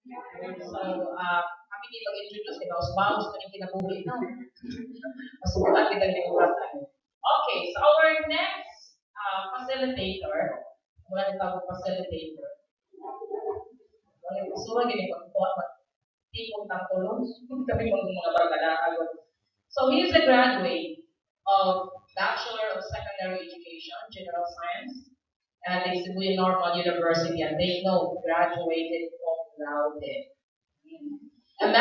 So, kami dito introduce kita sa bawas ko yung kinabuhi, no? Mas buhat kita yung bata. Okay, so our next facilitator, wala na tawag facilitator. Wala yung kusura, gini ko, tipong takulong, kami mga barkada. So, he is a graduate of Bachelor of Secondary Education, General Science, at the Cebu Normal University, and they know graduated cum laude. A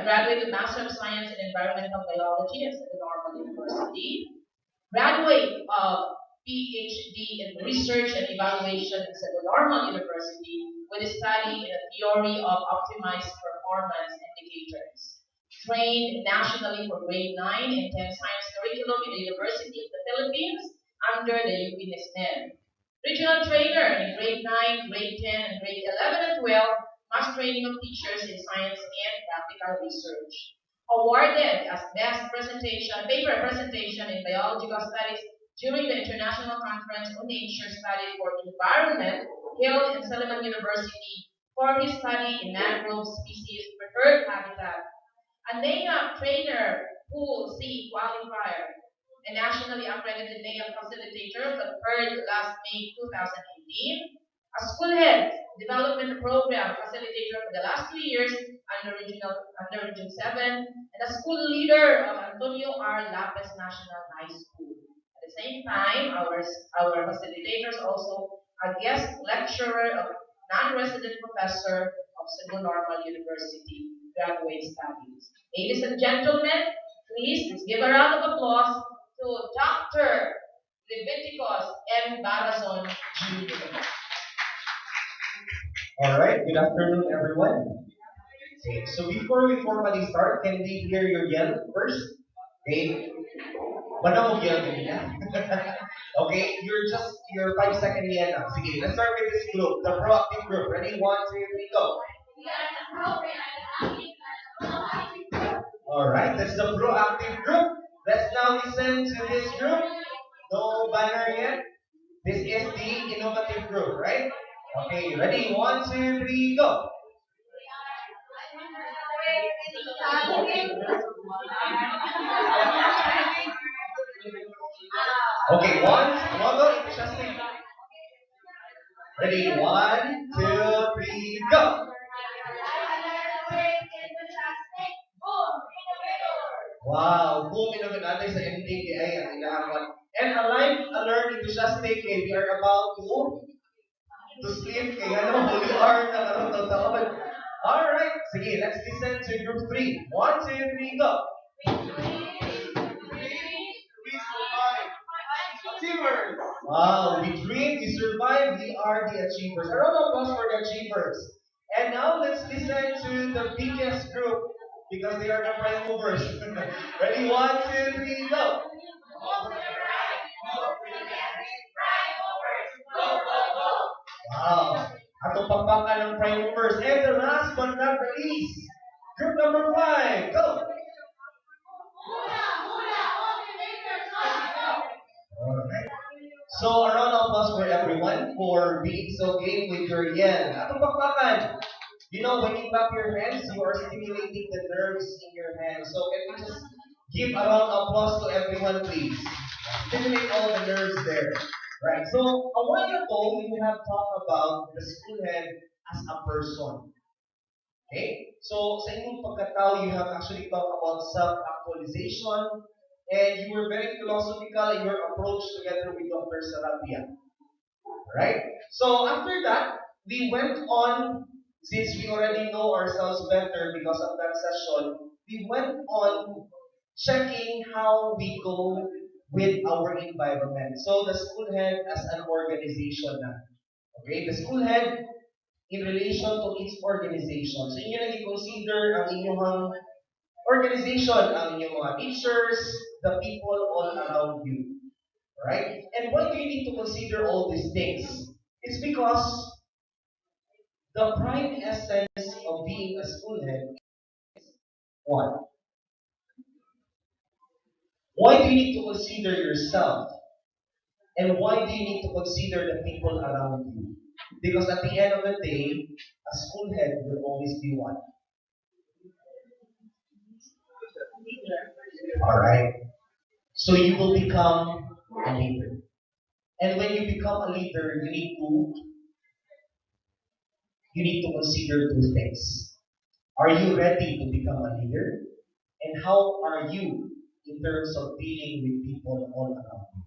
graduate of Master of Science in Environmental Biology at Cebu Normal University, graduate of PhD in Research and Evaluation at Cebu Normal University with a study in the theory of optimized performance indicators. Trained nationally for grade 9 and 10 science curriculum in the University of the Philippines under the UP NISNED. Regional trainer in grade 9, grade 10, and grade 11 and 12, mass training of teachers in science and practical research. Awarded as best paper presentation in biological studies during the International Conference on Nature Study for Environment held in Solomon University for his study in mangrove species preferred habitat. A NAIA trainer pool C qualifier, a nationally accredited NAIA facilitator conferred last May 2018, a school head development program facilitator for the last 2 years under Region 7, and a school leader of Antonio R. Lapez National High School. At the same time, our facilitators also a guest lecturer of non-resident professor of Cebu Normal University Graduate Studies. Ladies and gentlemen, please give a round of applause to Dr. Leviticus M. Barazon Jr. All right, good afternoon, everyone. Okay, so before we formally start, can we hear your yell first? Okay, manamog yell kanina. Okay, your 5 second yell na. Sige, let's start with this group, the proactive group. Ready? One, two, three, go. All right, that's the proactive group. Let's now listen to this group. No banner yet. This is the innovative group, right? Okay, ready? One, two, three, go. Okay, one go, interesting. Ready? One, two, three, go. Wow, boom ino natin sa MTBI ang inahamon. And alive, alert, enthusiastic, we are about to sleep, kaya ano, we are na karoon taon. Alright, sige, let's listen to group 3. One, two, three, go. Achievers! Wow, we dream, we survive, we are the achievers. A round of applause for the achievers. And now let's listen to the biggest group because they are the prime movers. Ready? One, two, three, go. Wow. Atong pagpaka ng prime movers. And the last but not the least, group number 5, go. Alright. So, a round of applause for everyone for being so game with your yen. Atong pakpakan. You know, when you clap your hands, you are stimulating the nerves in your hands. So, can we just give a round of applause to everyone, please? Stimulate all the nerves there. Right. So, a while ago, we have talked about the school head as a person. Okay? So, sa inyong pagkatao, you have actually talked about self-actualization, and you were very philosophical in your approach together with Dr. Sarabia. Right? So, after that, we went on, since we already know ourselves better because of that session, we went on checking how we go with our environment. So, the school head as an organization na. Okay? The school head in relation to its organization. So, inyo nang i-consider ang inyong organization, ang inyong mga teachers, the people all around you. Right? And why do you need to consider all these things? It's because the prime essence of being a school head is one. Why do you need to consider yourself? And why do you need to consider the people around you? Because at the end of the day, a school head will always be one. Alright? So you will become a leader. And when you become a leader, you need to consider two things. Are you ready to become a leader? And how are you in terms of dealing with people all around you?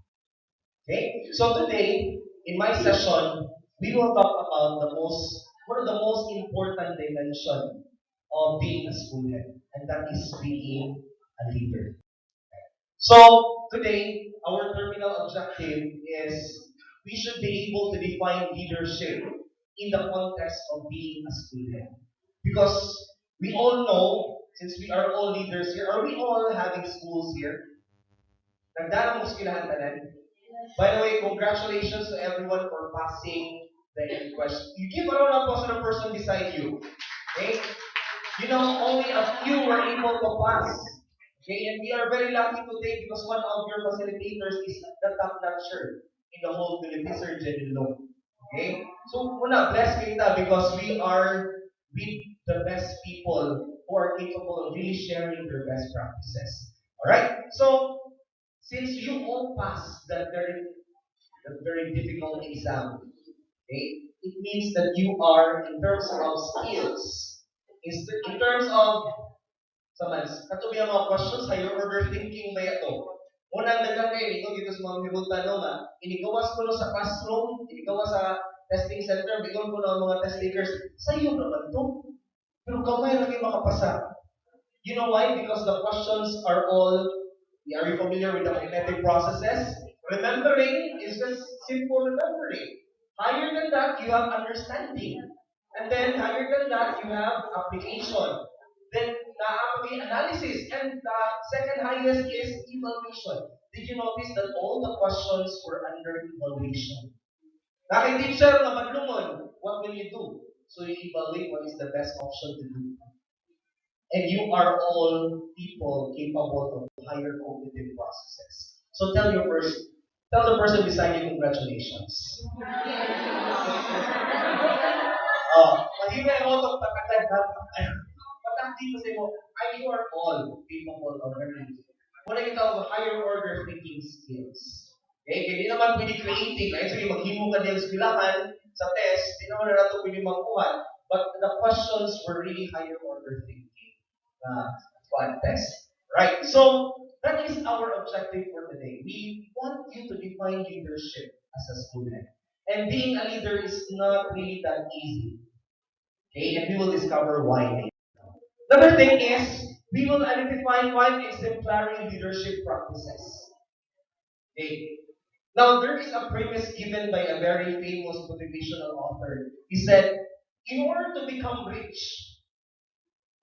Okay? So today, in my session, we will talk about one of the most important dimension of being a school head, and that is being a leader. So today, our terminal objective is we should be able to define leadership in the context of being a school head. Because we all know, since we are all leaders here, are we all having schools here? Nagdarang mo eskwelahan tanan? By the way, congratulations to everyone for passing the end question. You give a round of applause to the person beside you. Okay? You know, only a few were able to pass. Okay, and we are very lucky today because one of your facilitators is the top notcher in the whole Philippines, Sir Jenny Long. Okay? So, una, bless kita because we are with the best people who are capable of really sharing their best practices. Alright? So, since you all passed that very difficult exam, okay, it means that you are, in terms of skills, in terms of sa mas, katubi ang mga questions, higher order thinking ba ito? Unang dagang kayo, ito dito sa mga mibunta no nga, inigawas ko no sa classroom, inigawas sa testing center, bigon ko na ang mga test takers, sa iyo naman to. Pero kamay lagi makapasa. You know why? Because the questions are you familiar with the cognitive processes? Remembering is just simple remembering. Higher than that, you have understanding. And then higher than that, you have application. Then analysis. And the second highest is evaluation. Did you notice that all the questions were under evaluation? Teacher na madlungon, what will you do? So you evaluate what is the best option to do. And you are all people capable of higher cognitive processes. So tell the person beside you congratulations. Mahina yung auto patagad na. Patag dito sa mo, you are all capable of learning. Muna kita ang higher order thinking skills. Okay, kaya di naman pwede creating. Right? So yung maghimo ka din skillangan sa test, di naman na nato pwede magkuhan. But the questions were really higher order thinking. Test. Right. So that is our objective for today. We want you to define leadership as a student. And being a leader is not really that easy. Okay, and we will discover why later. Another thing is we will identify 5 exemplary leadership practices. Okay. Now there is a premise given by a very famous motivational author. He said, in order to become rich,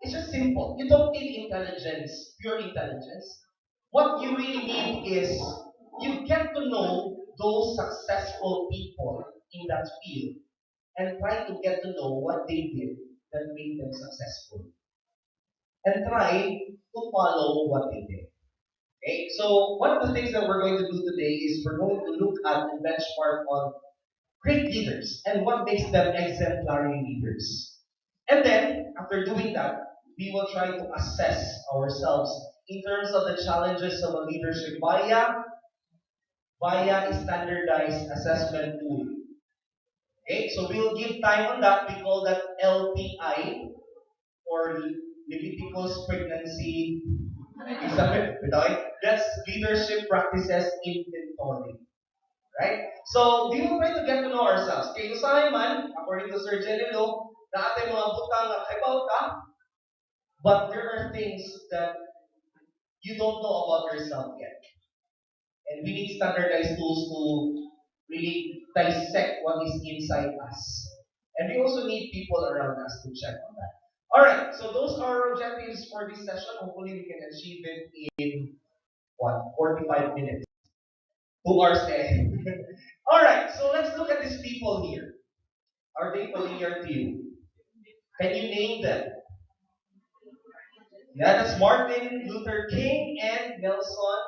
it's just simple. You don't need intelligence, pure intelligence. What you really need is you get to know those successful people in that field and try to get to know what they did that made them successful and try to follow what they did. Okay, so one of the things that we're going to do today is we're going to look at and benchmark on great leaders and what makes them exemplary leaders. And then, after doing that, we will try to assess ourselves in terms of the challenges of a leadership via a standardized assessment tool. Okay, so we'll give time on that. We call that LPI or Leviticus Pregnancy Exam. That's Leadership Practices Inventory. Right? So, we will try to get to know ourselves. Kaya usahay man, according to Sir Genelo, na ating mga butang na kaibaw ka, but there are things that you don't know about yourself yet. And we need standardized tools to really dissect what is inside us. And we also need people around us to check on that. Alright, so those are our objectives for this session. Hopefully we can achieve it in 45 minutes. 2 hours ahead. Alright, so let's look at these people here. Are they familiar to you? Can you name them? Yeah, that's Martin Luther King and Nelson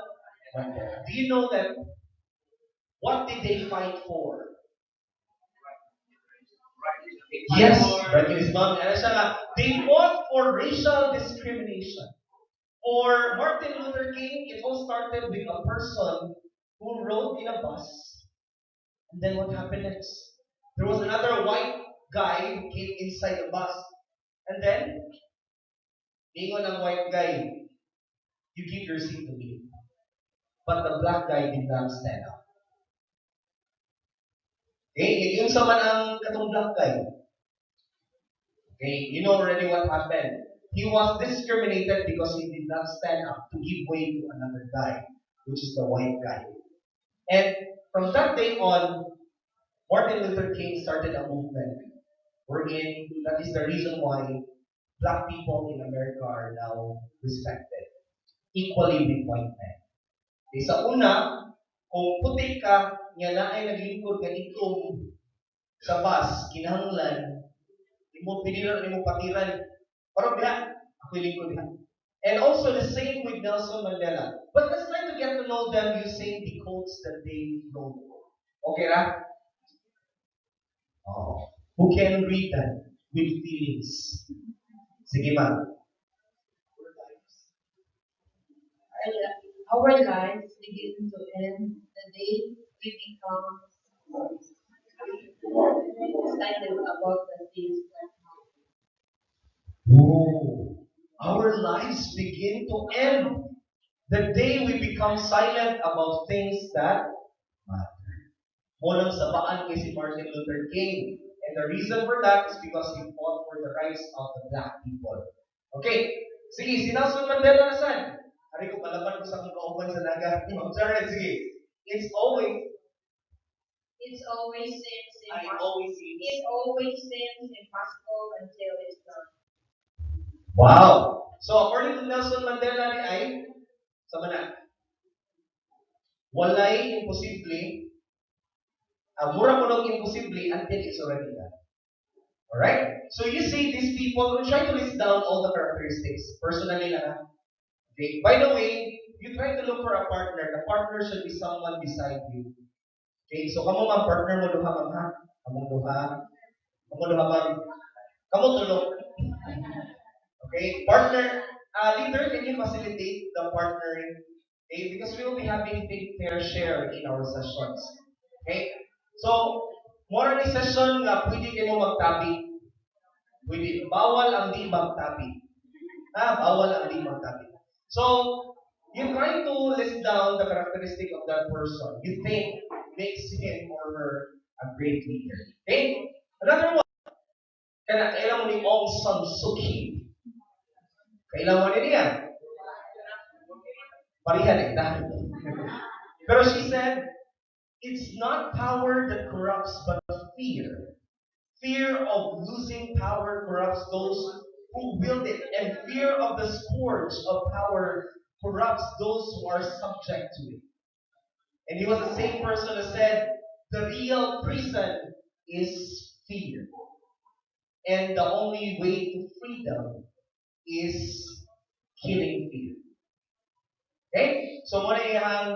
Mandela. Do you know them? What did they fight for? Yes, breaking his mom. Ano siya nga, they fought for racial discrimination. For Martin Luther King, it all started with a person who rode in a bus. And then what happened next? There was another white guy who came inside the bus. And then, ningon ng white guy, you give your seat to me. But the black guy did not stand up. Okay, yun sa man ang katong black guy. Okay, you know already what happened. He was discriminated because he did not stand up to give way to another guy, which is the white guy. And from that day on, Martin Luther King started a movement wherein that is the reason why black people in America are now respected equally with white men. Okay, sa una, kung puti ka, nga na ay naglingkod ka itom sa bus, kinahanglan, imo pinilan, imo patiran, parang biha, ako lingkod ha. And also the same with Nelson Mandela. But let's try to get to know them using the quotes that they wrote. Okay, ra? Oh. Who can read that with feelings? Sige, ma'am. Our lives begin to end the day we become excited about the things that Oh. Our lives begin to end the day we become silent about things that matter. Walang sabaan kay si Martin Luther King. And the reason for that is because he fought for the rights of the black people. Okay. Sige, si Nelson Mandela nasan? Hari ko palaban ko sa akong kauban sa naga. Sorry, sige. It's always, it always seems I impossible. always see. It always seems impossible until it's done. Wow. So according to Nelson Mandela ni ay, sa mana, walay imposible, mura ko nung imposible until it's already done. Alright? So you see these people, we'll try to list down all the characteristics. Personally lang. Okay. By the way, you try to look for a partner. The partner should be someone beside you. Okay. So kamo mga partner mo duha ma'am ha. Kamo duha. Kamo duha ma'am. Kamo tulog. Okay. Partner, leader, can you facilitate the partnering? Okay. Because we will be having big fair share in our sessions. Okay. So, more ni session nga pwede kayo magtabi. Pwede. Bawal ang di magtabi. Bawal ang di magtabi. So, you try to list down the characteristic of that person you think makes him or her a great leader. Okay? Another one, kailan mo ni Aung San Suu Kyi. Kailan mo ni niya? Parihan eh, dahil. Pero she said, it's not power that corrupts, but fear. Fear of losing power corrupts those who wield it, and fear of the scourge of power corrupts those who are subject to it. And he was the same person who said, the real prison is fear. And the only way to freedom is killing fear. Okay? So muna yung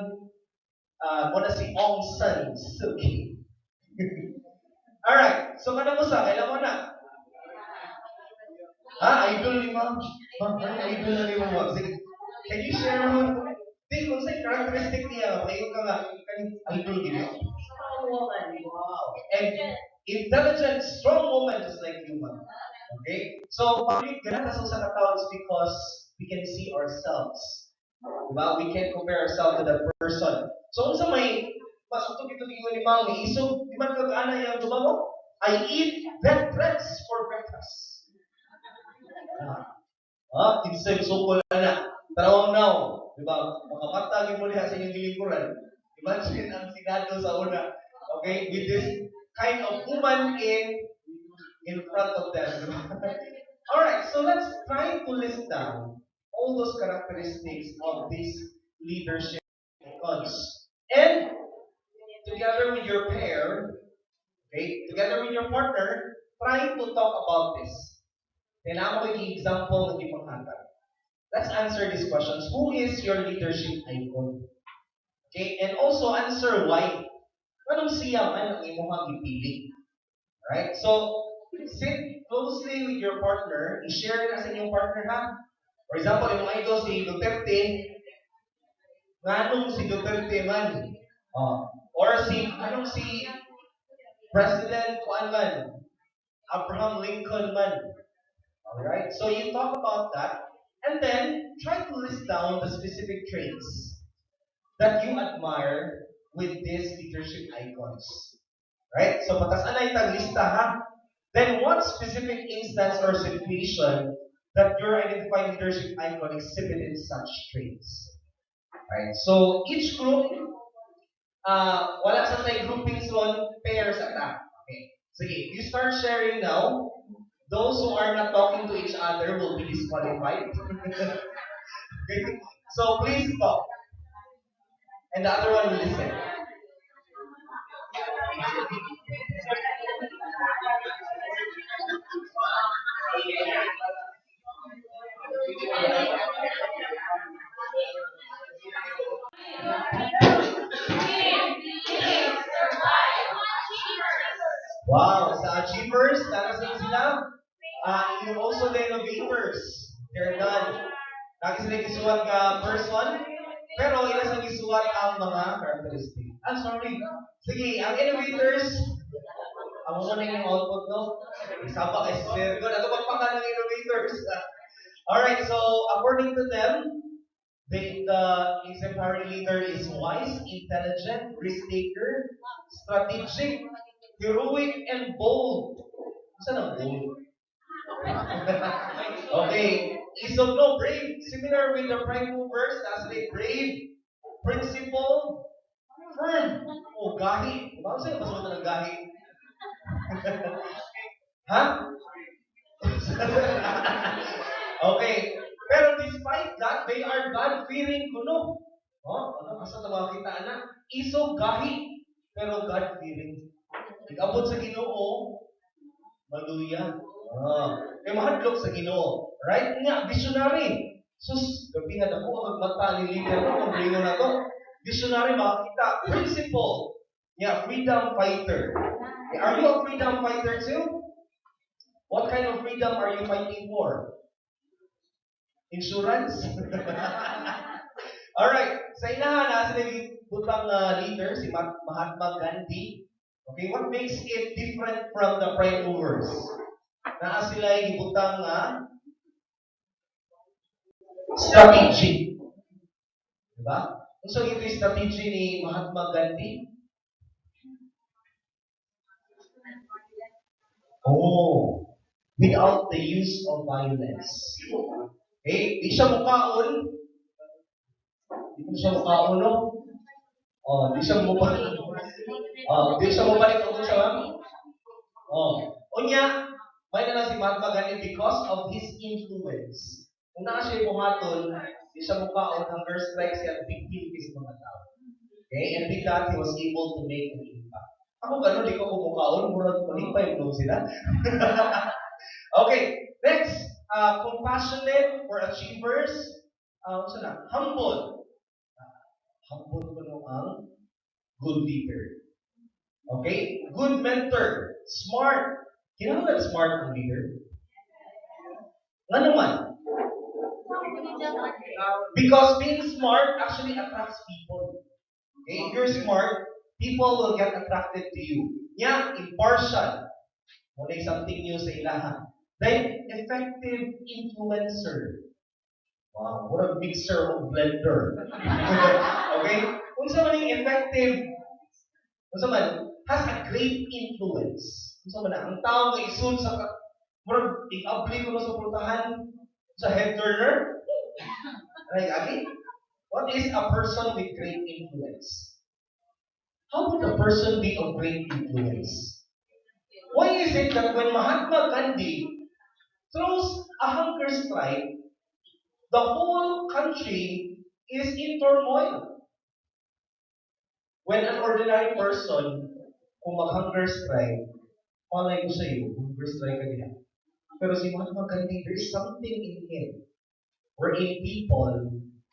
muna si Aung San Suu Kyi. Alright, so kada mo sa, kailan mo na? Idol ni ma'am. Ma'am, ano idol na ni ma'am? Sige, can you share mo? Di, kung sa'yo characteristic niya, kayo ka nga, idol niya. Strong woman. Wow. And intelligent, strong woman just like you, ma'am. Okay? So, bakit ganun sa katawag is because we can see ourselves. Diba? We can compare ourselves to that person. So, kung sa may masutog ito ni ma'am, may isog, di man kag-ana yung dumamo? I eat dead threats for breakfast. Kinsay sukol na. Tarawang now. Diba? Makamatagin mo niya sa inyong gilingkuran. Imagine ang Senado sa una. Okay? With this kind of woman in front of them. Diba? Alright, so let's try to list down all those characteristics of this leadership icons. And together with your pair, okay, together with your partner, try to talk about this. Kailangan ko yung example ng ipanghatag. Let's answer these questions. Who is your leadership icon? Okay, and also answer why. Anong siya man ang imong gipili? Right? So, Sit closely with your partner, i-share na sa inyong partner ha. For example, yung idol si Duterte, nganong si Duterte man. Or anong si President kuan man, Abraham Lincoln man. Alright? So you talk about that, and then try to list down the specific traits that you admire with these leadership icons. Right? So patas anay tag lista ha. Then what specific instance or situation that your identified leadership icon exhibited such traits? Right? So each group, wala sa tayo groupings ron, pairs ata. Okay. Sige, you start sharing now. Those who are not talking to each other will be disqualified. Okay? So please talk. And the other one will listen. Wow, sa achievers, nakasin sila. You also the innovators. They're done. Lagi sila gisuwat ka person, pero ila sa gisuwat ang mga characteristic. Sorry. Sige, ang innovators, ang mo na yung output, no? Isama kay Sir. Ano magpaka ng innovators? Alright, so according to them, the exemplary leader is wise, intelligent, risk taker, strategic, heroic, and bold. Saan ang bold? Okay. Isog no, brave. Similar with the prime movers, as they brave, principled, firm. O gahi. Diba? Saan ang masuot ng gahi? Ha? Okay. Pero despite that, they are God-fearing kuno. Ano kasi mga kita na? Isog gahi, pero God-fearing. Nag-abot sa Ginoo, maluya. Kay mahadlok sa Ginoo. Right nga, visionary. Sus, gabi nga ako ang magmata ni leader ko, kung bringo na to. Visionary, makakita. Principle. Yeah, freedom fighter. Are you a freedom fighter too? What kind of freedom are you fighting for? Insurance? Alright, sa inahan na sila butang leader, si Mahatma Gandhi. Okay, what makes it different from the prime movers? Naa sila gibutang strategy. Diba? So ito yung strategy ni Mahatma Gandhi. Oh, without the use of violence. Okay, di siya mukaon. Di siya mukaon, no? Di siya mubalik. Di siya mubalik kung siya, ma'am. Unya, may na si Mahatma Gandhi because of his influence. Kung naa siya buhaton, di siya mukaon, hunger strikes siya, victim is mga tao. Okay, and with that, he was able to make an impact. Ako gano'n, di ko kumukaon, murag malipay mo sila. Okay, next, compassionate for achievers. Humble. Humble ko nung ang good leader. Okay, good mentor. Smart. Kinahanglan smart ang leader. Nga naman. Because being smart actually attracts people. Okay, if you're smart, people will get attracted to you. Yeah, impartial. Muna something new sa ilahan. Then, effective influencer. Wow, what a mixer of blender. Okay? Kung sa man yung effective, kung sa man, has a great influence. Kung sa man, ang tao nga isun sa, murag, i-apply ko na sa pultahan sa head turner. Like, again, what is a person with great influence? How would a person be of great influence? Why is it that when Mahatma Gandhi throws a hunger strike, the whole country is in turmoil? When an ordinary person, kung mag-hunger strike, malay ko sa iyo, hunger strike ka nila. Pero si Mahatma Gandhi, there is something in him wherein people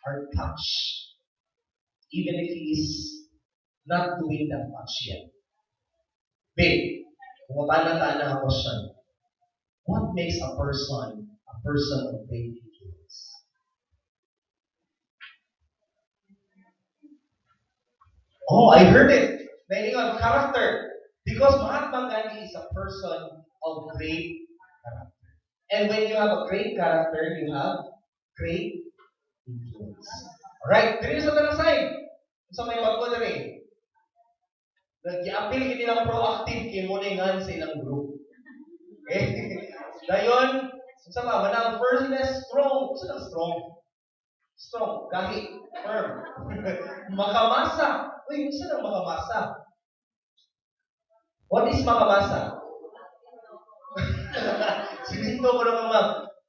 are touched, even if he is not doing that much yet. Babe, kung tana-tana ako siya. What makes a person of great influence? Oh, I heard it. Meaning on character. Because Mahatma Gandhi is a person of great character. And when you have a great character, you have great influence. Alright, there is another side. So may bago na rin. Nag-appeal kini lang proactive kay mo nga sa ilang group. Okay? Dayon, sa ba, manang firmness, strong. Saan ang strong? Strong, kahit, firm. Makamasa. Uy, saan ang makamasa? What is makamasa? Sininto ko naman, ma'am.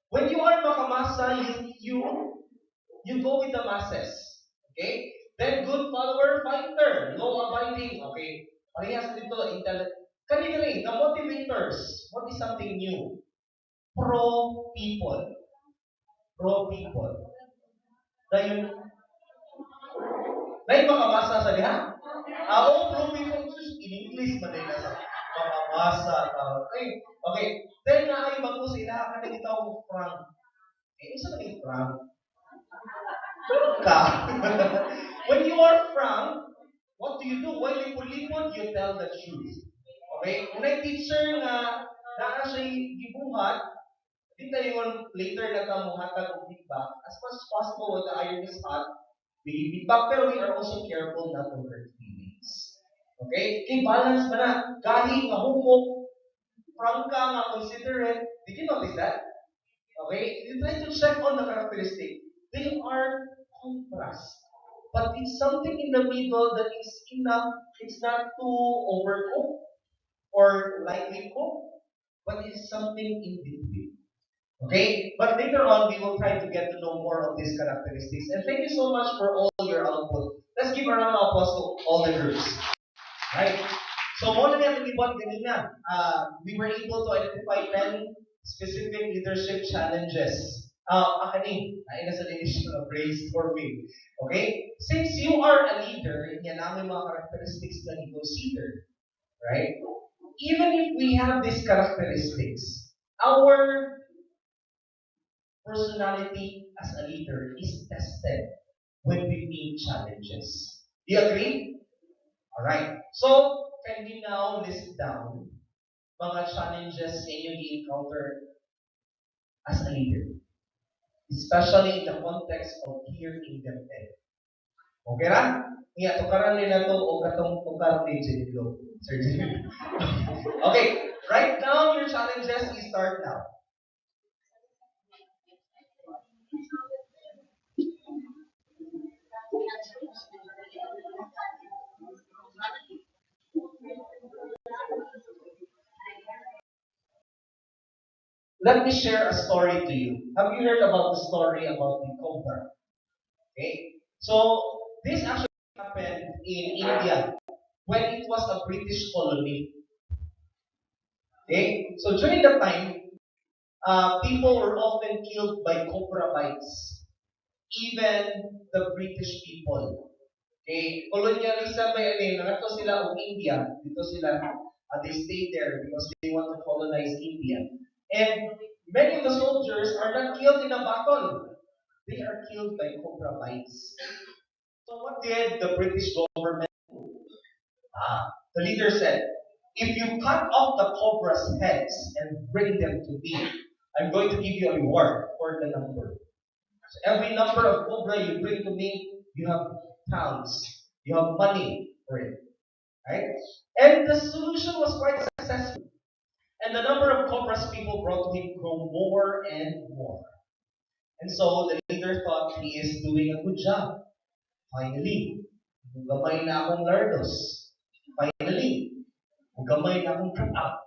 When you are makamasa, you go with the masses. Okay? Then good follower, fighter, low abiding. Okay? Parehas dito, kani-kani, the motivators. What is something new? Pro people. Pro people. Dahil, dahil makamasa sa diha. Ako, pro people, in English, madali na sa makamasa. Okay. Okay. Then nga ay bago sila, ka nagitaw mo frank. Eh, isa na yung frank? Ka. When you are frank, what do you do? When you pulipon, you tell the truth. Okay? Kung may teacher nga naa siya gibuhat, di tayo later na ka muhatag og feedback. As much as possible when the iron is hot, we give feedback, pero we are also careful not to hurt feelings. Okay? Kay balance ba na? Gahi nga humok, frank ka nga considerate. Did you notice that? Okay? You try to check on the characteristic. They are contrast. But it's something in the middle that is enough. It's not too overcooked or lightly cooked, but it's something in between. Okay? But later on, we will try to get to know more of these characteristics. And thank you so much for all your output. Let's give a round of applause to all the groups. Right? So, more than natin ibon kanina, we were able to identify 10 specific leadership challenges. Akani, ay nasa leadership na brainstorming. Okay? Since you are a leader, yan namin mga characteristics na i-consider. Right? Even if we have these characteristics, our personality as a leader is tested when we meet challenges. Do you agree? Alright. So, can we now list down mga challenges na inyo encounter as a leader? Especially in the context of hearing them then. Okay ra? Iya, tukaran nila to o katong tukar ni Jenilo. Sir Jenilo. Okay, write down your challenges. We start now. Let me share a story to you. Have you heard about the story about the cobra? Okay, so this actually happened in India when it was a British colony. Okay, so during that time, people were often killed by cobra bites. Even the British people. Okay, colonialism by ano, nanato sila og India. Dito sila, they stayed there because they want to colonize India. And many of the soldiers are not killed in a battle. They are killed by cobra bites. So what did the British government do? The leader said, if you cut off the cobra's heads and bring them to me, I'm going to give you a reward for the number. So every number of cobra you bring to me, you have pounds. You have money for it. Right? And the solution was quite successful. And the number of cobras people brought to him grew more and more. And so the leader thought he is doing a good job. Finally, gamay na akong lardos. Finally, gamay na akong cut out.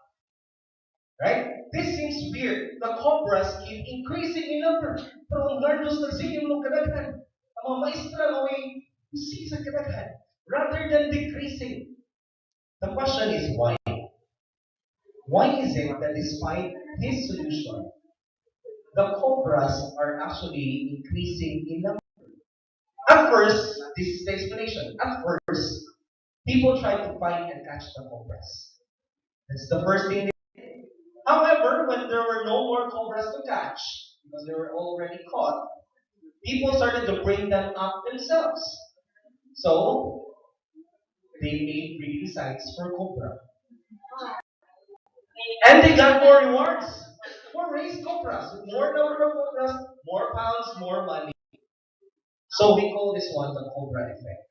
Right? This seems weird. The cobras keep increasing in number. Pero ang lardos nagsiging mo kadaghan. Ang mga maestra naway usig sa kadaghan. Rather than decreasing. The question is why? Why is it that despite his solution, the cobras are actually increasing in number? At first, this is the explanation. At first, people try to find and catch the cobras. That's the first thing they did. However, when there were no more cobras to catch, because they were already caught, people started to bring them up themselves. So they made breeding sites for cobra. And they got more rewards. More raised cobras. More number of cobras, more pounds, more money. So we call this one the cobra effect.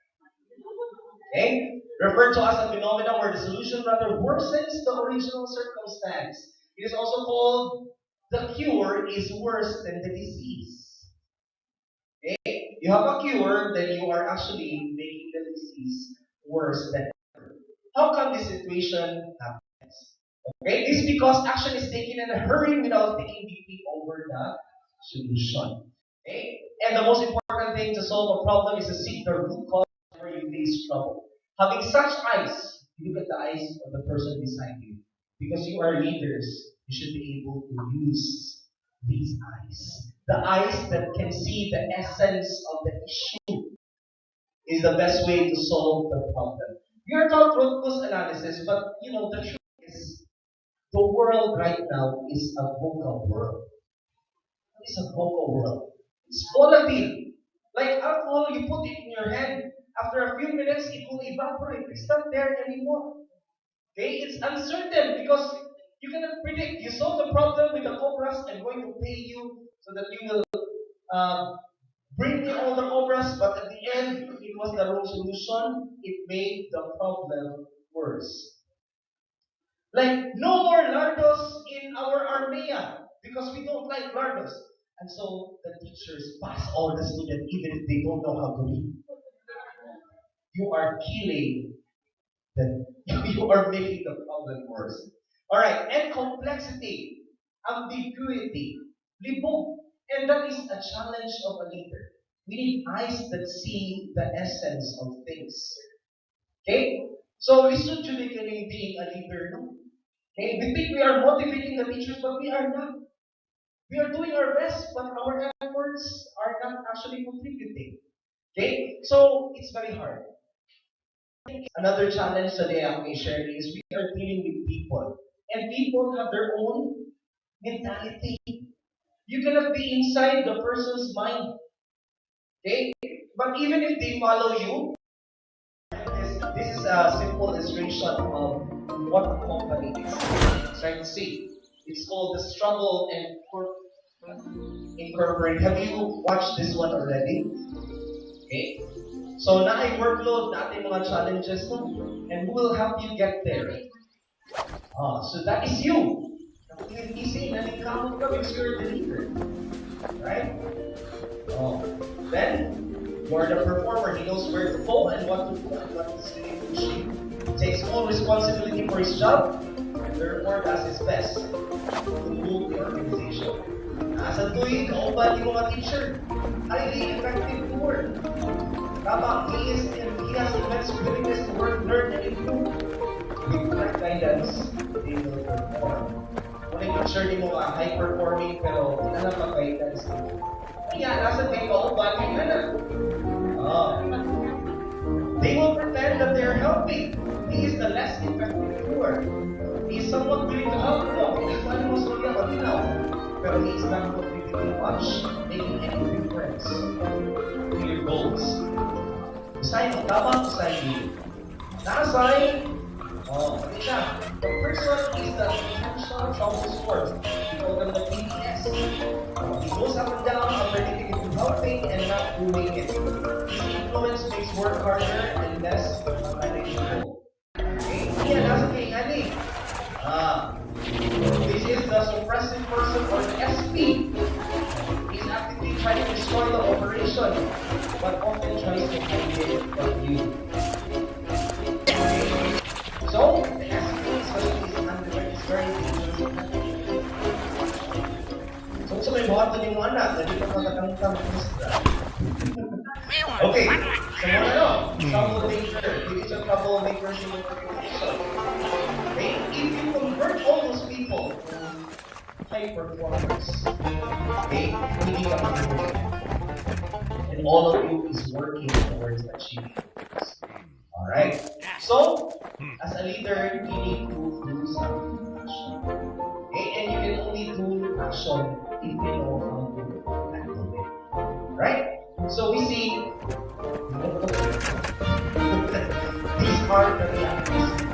Okay? Referred to as a phenomenon where the solution rather worsens the original circumstance. It is also called the cure is worse than the disease. Okay? You have a cure, then you are actually making the disease worse than. How come this situation happens? Okay? This is because action is taken in a hurry without thinking deeply over the solution. Okay? And the most important thing to solve a problem is to seek the root cause where you face trouble. Having such eyes, you look at the eyes of the person beside you. Because you are leaders, you should be able to use these eyes. The eyes that can see the essence of the issue is the best way to solve the problem. We are taught root cause analysis, but the truth is the world right now is a vocal world. It's a vocal world. It's volatile. Like alcohol, you put it in your hand. After a few minutes, it will evaporate. It's not there anymore. Okay? It's uncertain because you cannot predict. You solve the problem with the cobras. I'm going to pay you so that you will uh, bring me all the cobras. But at the end, it was the wrong solution. It made the problem worse. Like, no more lardos in our armea because we don't like lardos. And so the teachers pass all the students even if they don't know how to read. You are killing the, you are making the problem worse. Alright, and complexity, ambiguity, libog. And that is a challenge of a leader. We need eyes that see the essence of things. Okay? So listen to the being a leader, no? Okay, we think we are motivating the teachers, but we are not. We are doing our best, but our efforts are not actually contributing. Okay, so it's very hard. Another challenge today I'm going to share is we are dealing with people, and people have their own mentality. You cannot be inside the person's mind. Okay, but even if they follow you, this is a simple illustration of what a company is. Trying to see. It's called the struggle and incorporate. Have you watched this one already? Okay. So na ay workload natin mga challenges no? And who will help you get there? So that is you. Easy na ikaw ka because you're the leader. Right? Oh. Then, you're the performer. He knows where to go and what to do and what is really pushing. He takes full responsibility for his job and therefore does his best to move the organization. Nasa tuwing kauban yung mga teacher, highly effective to work. Tama, he has immense willingness to work, learn, and improve. With correct guidance, they will perform. Kung sure di mo high performing pero wala pa guidance. Kaya nasa may kauban yung anak. They will pretend that they are helping. He is the less effective doer. He is somewhat willing to help. No, he's not most of the now. Pero he is not contributing much, making any difference to your goals. Usahin mo, tama usahin mo. Nakasay, pati siya. The person is the potential focus force. We call them the PTS. He goes up and down, predicting into helping and not doing it. His influence makes work harder and less manageable. Okay, yan, nasa kay Ani. This is the suppressive person or the SP. He's actively trying to destroy the operation, but often tries to hide it from you. Okay? So, the SP, especially his underwear, is very dangerous. So may buhat din yung anak, hindi pa matatangtang isda. Okay, so troublemaker. It is a troublemaker in multiplication. Okay, if you convert all those people to high performers, okay, hindi ka mag-work. And all of you is working towards achieving this. Alright? So, as a leader, you need to do something. Okay? question if we know how to handle it. Right? So we see, these are the realities.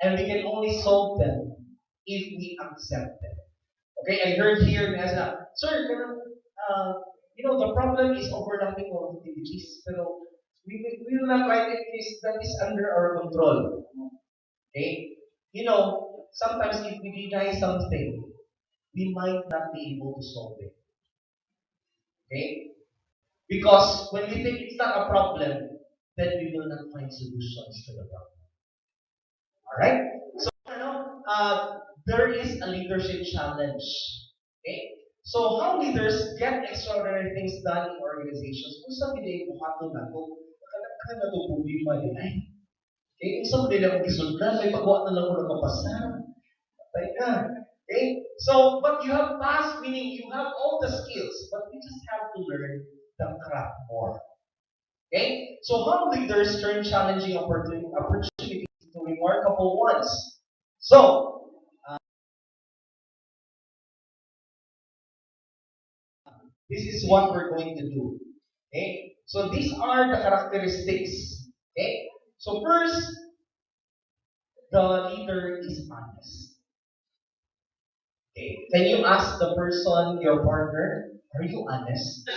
And we can only solve them if we accept them. Okay, I heard here, Nasa, sir, the problem is overlapping of activities, pero we will not write it is that is under our control. Okay? Sometimes if we deny something, we might not be able to solve it. Okay? Because when we think it's not a problem, then we will not find solutions to the problem. Alright? So, there is a leadership challenge. Okay? So, how leaders get extraordinary things done in organizations? Kung sa pinay mo hato na to, nakadaghan na to problema din ay. Okay? Kung sa pinay mo gisuldan, may pagwa na lang ko na kapasa. Patay ka. Okay? So, but you have passed, meaning you have all the skills, but you just have to learn the craft more. Okay? So, how leaders turn challenging opportunities to remarkable ones? So, this is what we're going to do. Okay? So these are the characteristics. Okay? So first, the leader is honest. Okay? Can you ask the person, your partner, are you honest?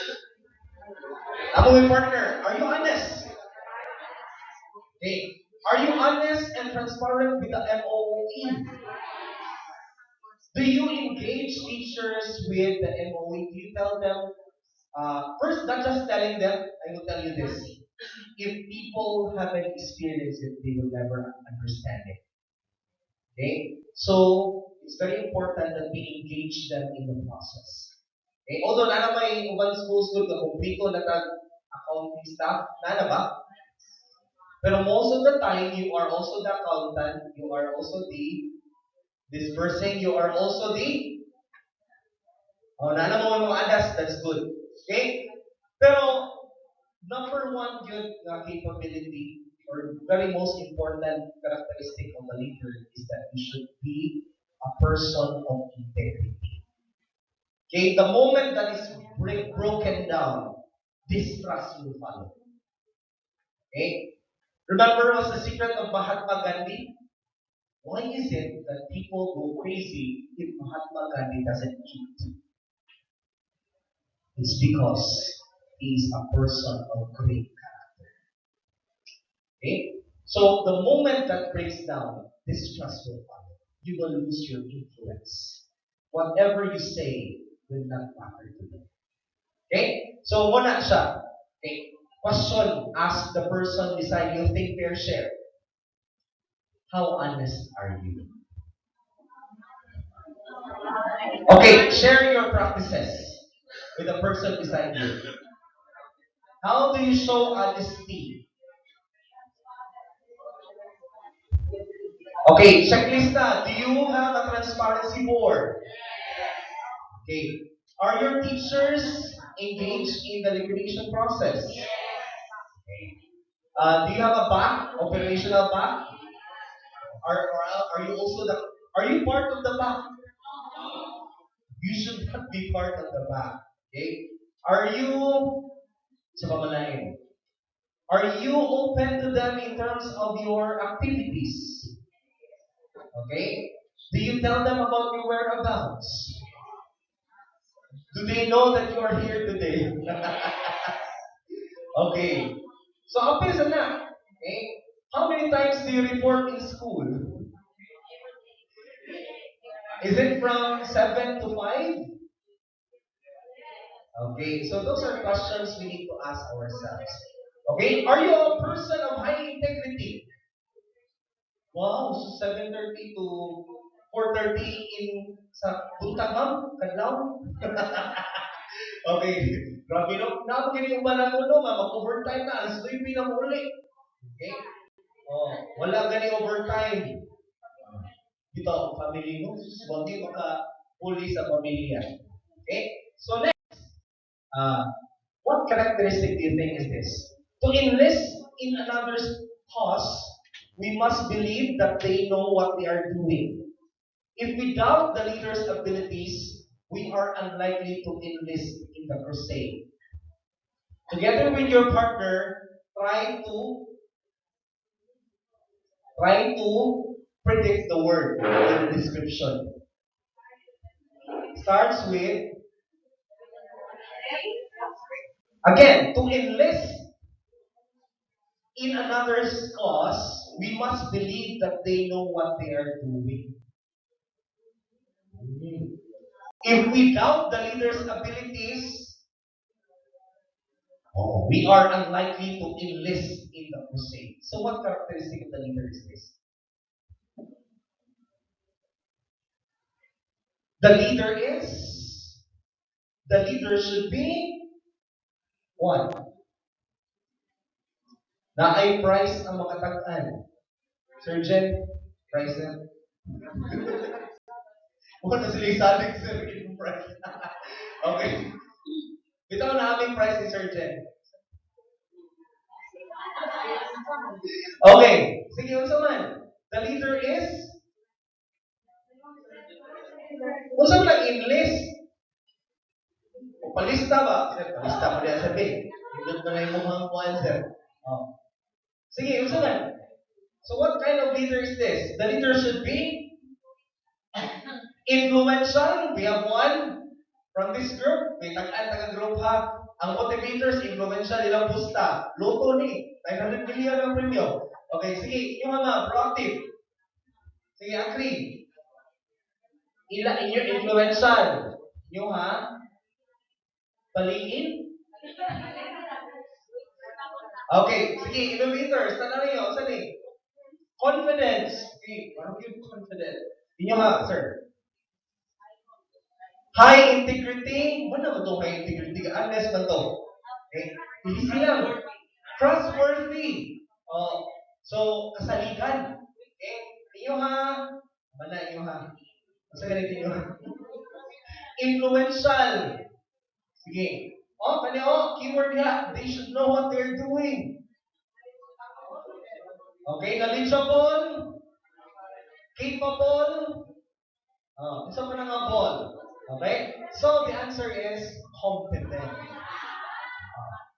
I'm my partner, are you honest? Okay? Are you honest and transparent with the MOE? Do you engage teachers with the MOE? Do you tell them, first, not just telling them, I will tell you this. If people haven't experienced it, they will never understand it. Okay? So, it's very important that we engage them in the process. Okay? Although nana may ubang schools doon na kumplito na accounting staff, nana ba? Pero most of the time, you are also the accountant, you are also the disbursing, you are also the nana mo mga adas, that's good. Okay? Pero number one good capability or very most important characteristic of a leader is that he should be a person of integrity. Okay, the moment that is broken down, distrust will follow. Okay, remember what's the secret of Mahatma Gandhi? Why is it that people go crazy if Mahatma Gandhi doesn't eat? It's because he's a person of great character. Okay? So the moment that breaks down, distrust will follow. You will lose your influence. Whatever you say will not matter to them. Okay? So muna siya. Okay? Question, ask the person beside you, think fair share. How honest are you? Okay, share your practices with the person beside you. How do you show honesty? Okay, checklist na. Do you have a transparency board? Okay. Are your teachers engaged in the liquidation process? Okay. Do you have a back, operational back? Are you also are you part of the back? You should not be part of the back. Okay? Are you sa pamanahin? Are you open to them in terms of your activities? Okay? Do you tell them about your whereabouts? Do they know that you are here today? Okay. So, appeal na. Okay? How many times do you report in school? Is it from 7 to 5? Okay, so those are questions we need to ask ourselves. Okay, are you a person of high integrity? Wow, so 7:30 to 4:30 in sa buntag ma'am, kadlaw. Okay, grabe no. Napagin yung bala ko no, mag-overtime na, alas 9 na mo uli. Okay? Oh, wala gani overtime. Dito ang family mo, huwag din maka-puli sa pamilya. Okay? So next, uh, what characteristic do you think is this? To enlist in another's cause, we must believe that they know what they are doing. If we doubt the leader's abilities, we are unlikely to enlist in the crusade. Together with your partner, try to predict the word in the description. Starts with again to enlist in another's cause, we must believe that they know what they are doing. If we doubt the leader's abilities, we are unlikely to enlist in the crusade. So, what characteristic of the leader is this? The leader is, the leader should be one. Na ay price ang makatag-an. Surgeon, price na. Wala sila isalig sa price. Okay. Bitaw na aming price ni Surgeon. Okay. Sige, unsa man. The leader is unsa man nag-enlist? O palista ba? Sir, palista mo diyan sabi. Indot mo na yung mukhang kuan, sir. Oh. Sige, unsa man? So what kind of leader is this? The leader should be influential. We have one from this group. May tag-an taga-group ha. Ang motivators, influential, ilang pusta. Loto ni. 900 million ang premyo. Okay, sige. Inyo mga proactive. Sige, agree. Inyo influential. Inyo ha. Baliin. Okay, sige. Innovators. Tanong niyo. Saan eh? Confidence. Okay, parang yung confident. Inyo ha, sir. High integrity. Ano naman itong high integrity? Unless man to. Okay? Easy lang. Trustworthy. So, kasaligan. Okay? Inyo ha. Mana inyo ha. Basta ganito inyo ha. Influential. Sige. Keyword nga. They should know what they're doing. Okay, knowledgeable. Capable. Isa pa na nga ball. Okay? So, the answer is competent.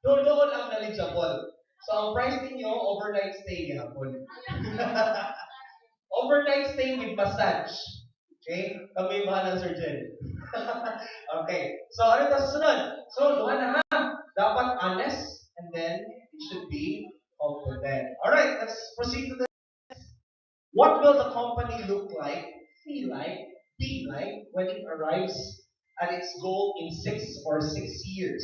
Doon ang knowledgeable. So, ang price ninyo, overnight stay gihapon. Overnight stay with massage. Okay? Kami bahala, Sir Jen. Okay. So, ano ito susunod? So, duha na ha. Dapat honest, and then it should be competent. Alright, let's proceed to the what will the company look like, feel like, be like when it arrives at its goal in 6 years?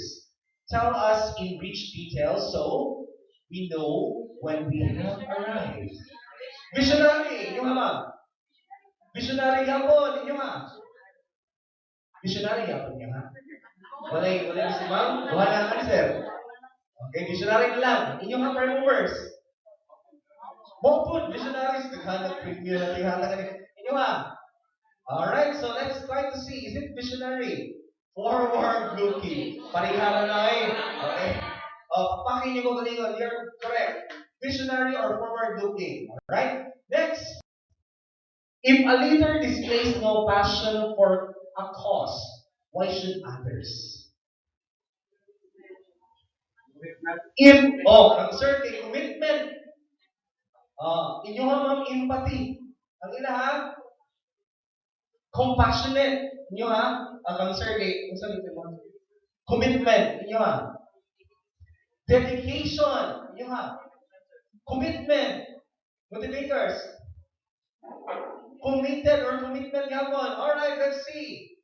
Tell us in rich detail so we know when we have arrived. Visionary, inyo ma'am. Visionary yapon, inyo ha. Visionary yapon niya ha. Walay si ma'am. Wala ka sir. Okay, visionary lang. Inyo ha, prime movers. Bopod, visionaries, naghanap premium na tinghala ka inyo ha. Alright, so let's try to see. Is it visionary? Forward looking. Parihara na eh. Okay? Pakin niyo ko galingon. You're correct. Visionary or forward looking. Alright? Next. If a leader displays no passion for a cause, why should others? Concern kay commitment. Inyo ha ma'am, empathy. Ang ila ha, compassionate. Inyo ha, concern kay, kung saan ito mo? Commitment. Inyo ha. Dedication. Inyo ha. Commitment. Motivators, committed or commitment yapon. Alright, let's see.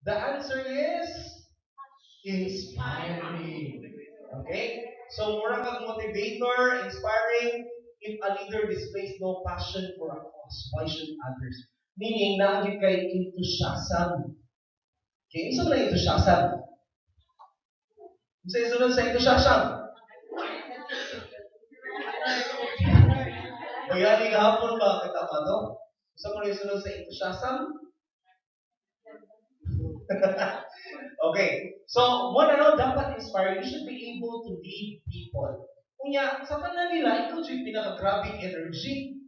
The answer is inspiring. Okay? So, mura kang motivator, inspiring. If a leader displays no passion for a cause, why should others? Meaning, naagit kay enthusiasm. Okay, so na enthusiasm. Sa isunod sa enthusiasm. Bayani gahapon ba kita ba to? Sa mo na isunod sa enthusiasm? Okay. So, one ano, dapat inspire, you should be able to lead people. Kunya, sa tanan nila, ikaw yung pinaka-grabbing energy.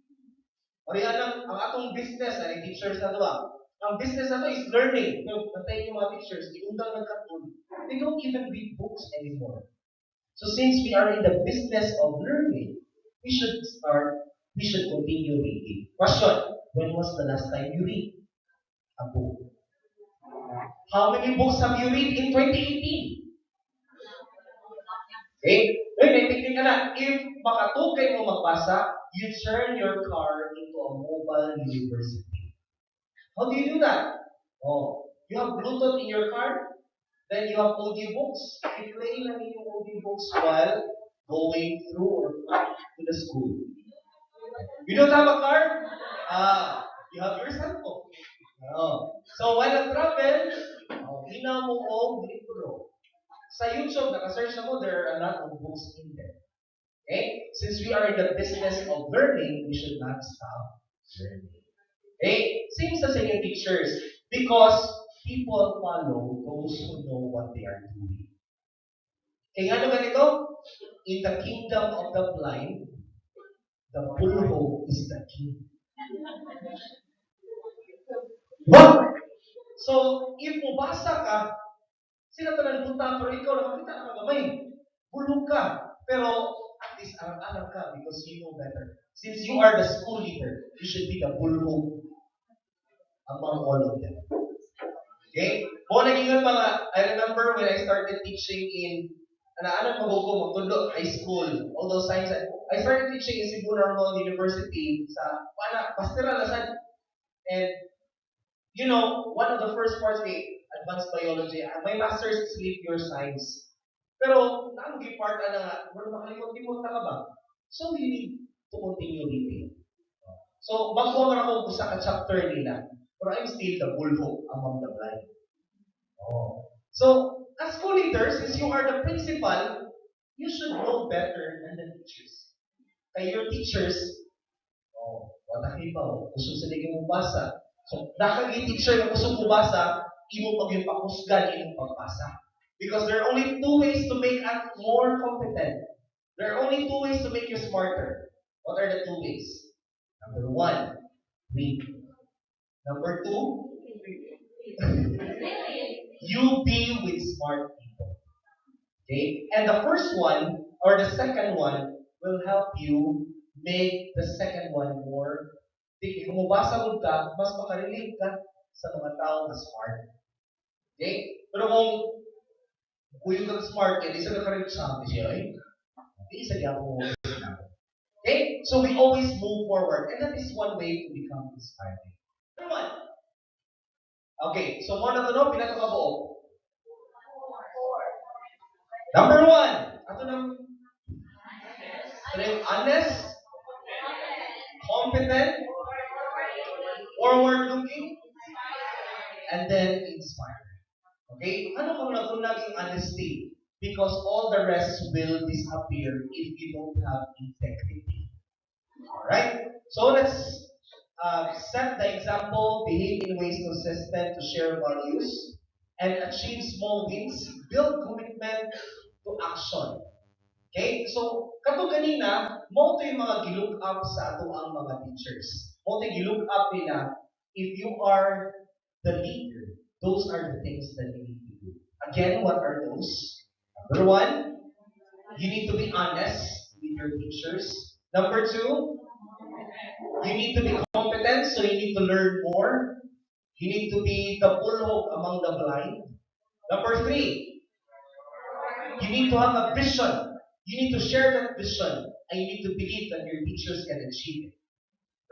O yan ang atong business, ay teachers na ba? Ang business na to is learning. Patay yung mga teachers, iundang nagkatun. They don't even read books anymore. So since we are in the business of learning, we should continue reading. Question, when was the last time you read a book? How many books have you read in 2018? Okay? Wait, may technique ka na. If makatugay mo magbasa, you turn your car into a mobile university. How do you do that? Oh, you have Bluetooth in your car, then you have audiobooks. You play na yung audiobooks while going through or to the school. You don't have a car? You have your cellphone. Oh. So while I travel, hinaw mo o libro. Sa YouTube, naka-search na mo, there are a lot of books in there. Okay? Since we are in the business of learning, we should not stop learning. Okay? Same sa inyo teachers. Because people follow those who know what they are doing. Kaya ano ganito? In the kingdom of the blind, the bulho is the king. What? So, if mubasa ka, sila tanan punta pero ikaw nakakita ka gamay. Bulog ka. Pero at least alam ka because you know better. Since you are the school leader, you should be the bulho among all of them. Okay? Mo naging mga, I remember when I started teaching in, ano magugo, magtundo, high school, all those times, I started teaching in Cebu Normal University sa, pastoral na and, you know, one of the first parts may advanced biology, my master's is linear science. Pero, naanong part na nga, wala makalimot-limot na ka ba? So, you need to continue reading. So, magkuha man ako sa ka-chapter nila, but I'm still the bulho among the blind. Oh. So, as school leader, since you are the principal, you should know better than the teachers. Kaya your teachers, wala kayo pa, gusto sa mo basa. So, nakagi teacher na gusto mo basa, imo pag yung pakusgan, imo pagbasa. Because there are only two ways to make us more competent. There are only two ways to make you smarter. What are the two ways? Number one, read. Number two, you be with smart people. Okay? And the first one, or the second one, will help you make the second one more. Kung mabasa mo ka, mas makarelate ka sa mga tao na smart. Okay? Pero kung yung smart, di sa nakarelate sa akin siya, di sa niya mo. Okay? So we always move forward. And that is one way to become inspiring. Number one. Okay, so mo na ito, no? Pinakakabuo. Number one. Ato nang honest, competent, forward-looking, and then inspiring. Okay? Ano kung naging honesty? Because all the rest will disappear if you don't have integrity. Alright? So let's set the example, behave in ways consistent to share values, and achieve small wins, build commitment to action. Okay? So, kato kanina, mo ito yung mga gilook up sa ato ang mga teachers. Mo ito yung gilook up nila, if you are the leader, those are the things that you need to do. Again, what are those? Number one, you need to be honest with your teachers. Number two, you need to be competent, so you need to learn more. You need to be the bulhok among the blind. Number three, you need to have a vision. You need to share that vision, and you need to believe that your teachers can achieve it.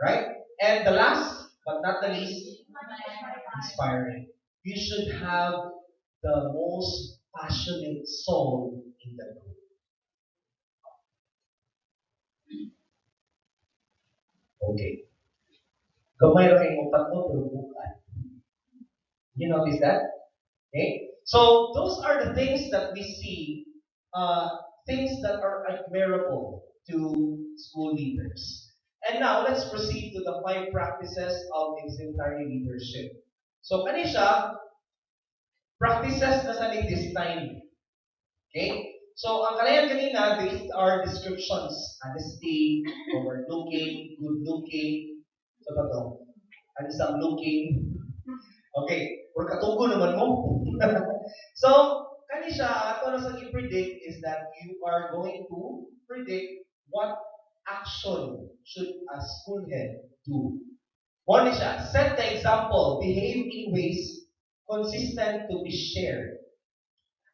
right? And the last but not the least, inspiring. You should have the most passionate soul in the group. Okay. Gamay ra kay utak mo pero bukan. You notice that? Okay? So those are the things that we see, things that are admirable to school leaders. And now let's proceed to the five practices of exemplary leadership. So kanisha, practices na sa this time. Okay? So ang kalayan kanina, these are descriptions. Honesty, forward-looking, good-looking. So ba to? Handsome looking. Okay, or katugo naman mo. So, kani siya, ato na sa i-predict is that you are going to predict what action should a school head do. One is siya, set the example, behave in ways consistent to be shared.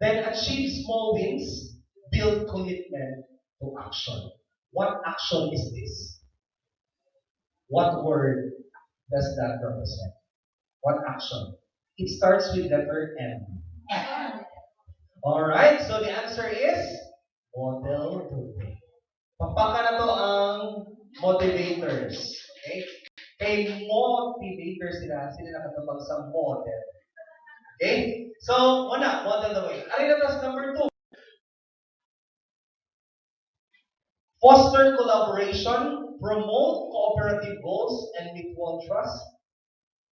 Then achieve small wins, build commitment to action. What action is this? What word does that represent? What action? It starts with letter M. Alright, so the answer is model building. Papaka na to ang motivators. Okay? Kay motivators sila nakatapag sa model. Okay? So, una, model the way. Ano na tas number 2? Foster collaboration, promote cooperative goals and mutual trust,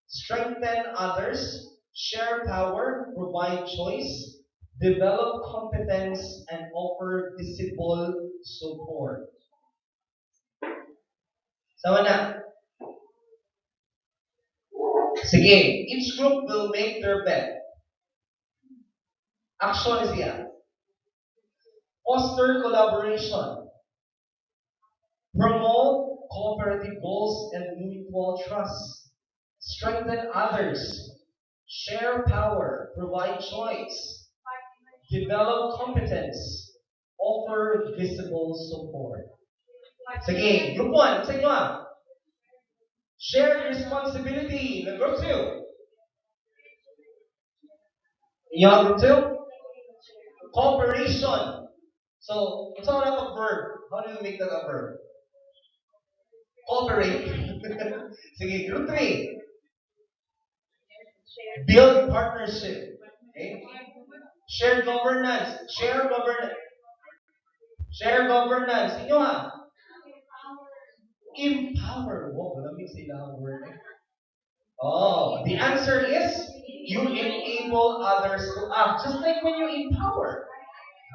strengthen others, share power, provide choice, develop competence, and offer visible support. Sama na. Sige, each group will make their bed. Action is yan. Foster collaboration, promote cooperative goals and mutual trust, strengthen others, share power, provide choice, develop competence, offer visible support. Sige, group 1, sa inyo ah. Shared responsibility, the group 2. Yeah, group 2. Cooperation. So, what's all about a verb? How do you make that a verb? Cooperate. Sige, group 3. Build partnership. Okay? Shared governance. Share governance. Share governance. Inyo ha? Empower. Wow, malamig sa ilang word eh. Oh, the answer is you enable others to act, just like when you empower,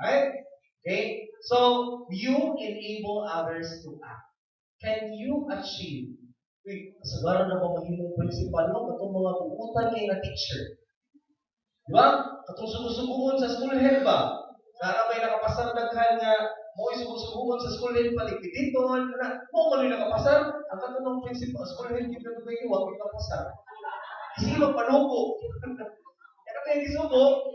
right? Okay, so you enable others to act. Can you achieve? Uy, kasagaran na ba mahimong principal mo? Katong mga buutan kay na teacher. Di ba? Katong sugusuguon sa school head ba? Nara may nakapasar daghan nga mo sugusuguon sa school head paligpiditon na mo man nakapasar ang katong principal school head yung katong wa nakapasar. Sino panuko? Kaya kaya gisugo,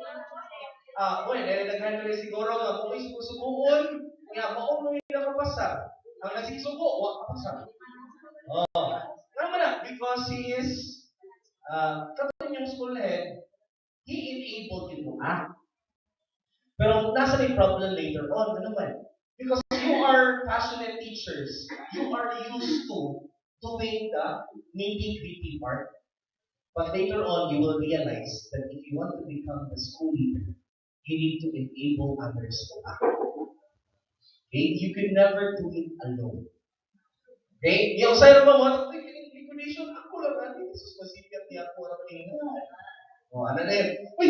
well, daghan na rin siguro nga kung may sugusuguon, nga mao mo yung nakapasar. Ang nagsisugo, wa kapasar. Oh. Naman na, because he is katong yung school head, he enabled you to act. Pero nasa may problem later on, ano naman? Because you are passionate teachers, you are used to doing the nitty-gritty part. But later on, you will realize that if you want to become the school leader, you need to enable others to act. Okay? You can never do it alone. Okay? Yung sa'yo naman mo, liquidation, ako lang natin. Jesus, masikat niya ako na paningin. O, ano na yun? Uy,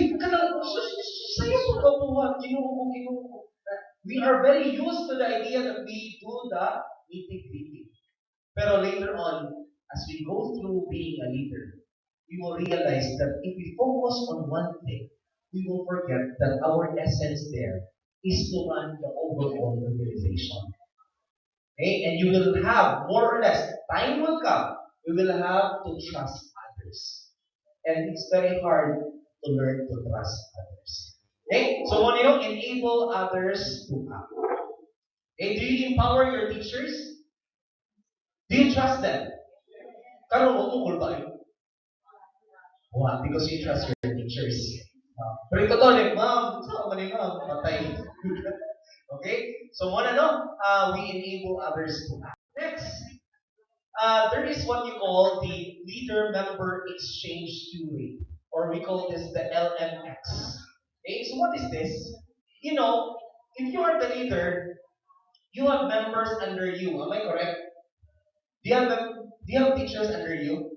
sa'yo po kabuhan, ginuho. We are very used to the idea that we do the nitty-gritty. Pero later on, as we go through being a leader, we will realize that if we focus on one thing, we will forget that our essence there is to run the overall organization. Okay? And you will have, more or less, time will come, we will have to trust others. And it's very hard to learn to trust others. Okay? So, what you enable others to act. Okay? Do you empower your teachers? Do you trust them? Karon mo mukul ba yun? Why? Because you trust your teachers. Pero ito to, like, ma'am, saan ka ma'am? Patay. Okay? So, muna no, we enable others to act. Next, there is what you call the leader-member exchange theory, or we call this the LMX. Okay, so what is this? You know, if you are the leader, you have members under you. Am I correct? Do you have teachers under you?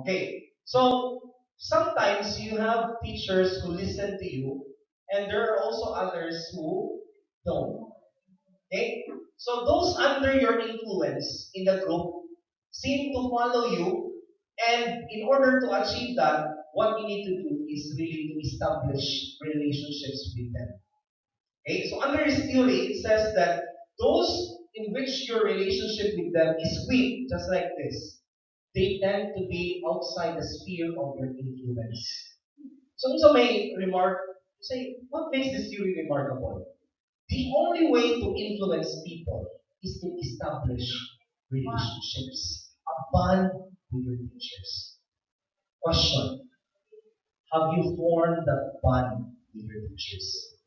Okay. So sometimes you have teachers who listen to you, and there are also others who don't. Okay? So those under your influence in the group seem to follow you, and in order to achieve that, what you need to do is really to establish relationships with them. Okay? So under his theory, it says that those in which your relationship with them is weak, just like this, they tend to be outside the sphere of your influence. So may remark, say, what makes this theory remarkable? The only way to influence people is to establish relationships, a bond with your teachers. Question: have you formed that bond with your teachers?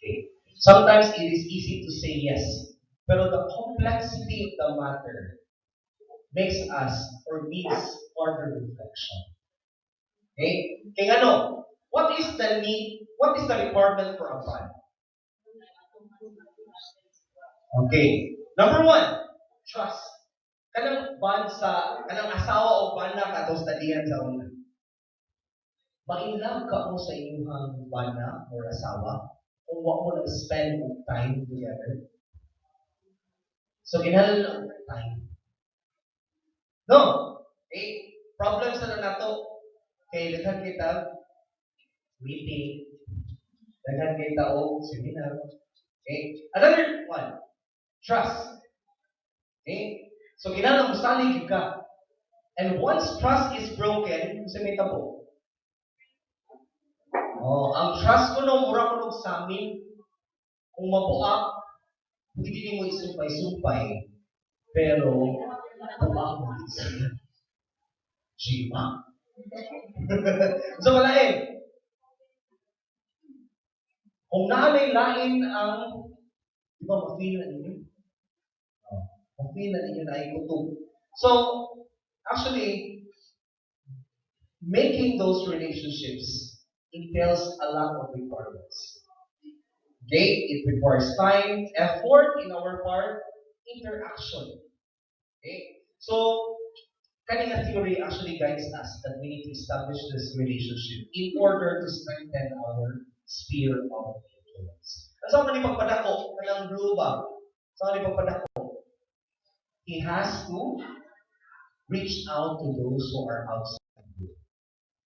Okay. Sometimes it is easy to say yes, but the complexity of the matter makes us or needs further reflection. Okay? Kaya ano, what is the need, what is the requirement for a bond? Okay. Number one, trust. Kanang bond sa, kanang asawa o banda ka to sa diyan sa una. Mainlove ka mo sa inyong banda or asawa kung wa mo nag-spend of time together. So, kinahanglan lang ng time. No. Okay? Problems na nato. Okay, daghan kita meeting. Daghan kita o seminar. Okay? Another one, trust. Okay? So, kinahanglan mo salig ka. And once trust is broken, sa may tabo. Oh, ang trust ko no, mura ko nung sa amin, kung mabuak, hindi mo isumpay-sumpay, pero buak mo sila. Jima. So, malain. Kung naanay lain ang, di ba, ma-feel na ninyo? Oh, ma-feel na ninyo na ikutog. So, actually, making those relationships entails a lot of requirements. Okay? It requires time, effort in our part, interaction. Okay? So, kanina theory actually guides us that we need to establish this relationship in order to strengthen our sphere of influence. At saan man ipagpadako, kanang blue ba? Saan man ipagpadako? He has to reach out to those who are outside you.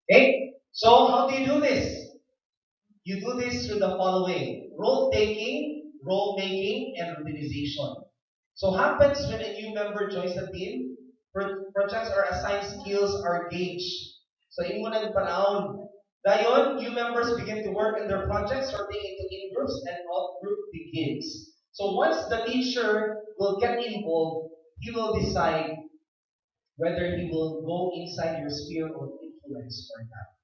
Okay? So, how do you do this? You do this through the following: role taking, role making, and routinization. So happens when a new member joins the team, projects or assigned skills are gauged. So imo nang panahon. Dayon, new members begin to work in their projects, sorting into in-groups, and out-group begins. So once the teacher will get involved, he will decide whether he will go inside your sphere of influence or not.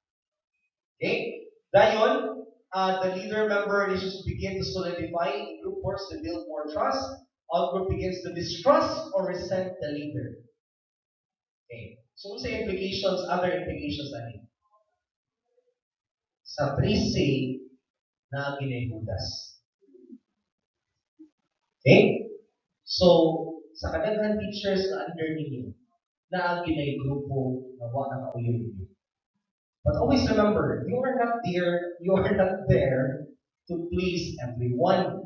Okay? Dayon, the leader-member relations begin to solidify. Group works to build more trust. Out-group begins to distrust or resent the leader. Okay. So, sa implications, other implications ani. Sa pre-say na ginayudas. Okay? So, sa kadaghan teachers na under ninyo, na ang ginay-grupo na wala na kauyo ninyo. But always remember, you are not there to please everyone.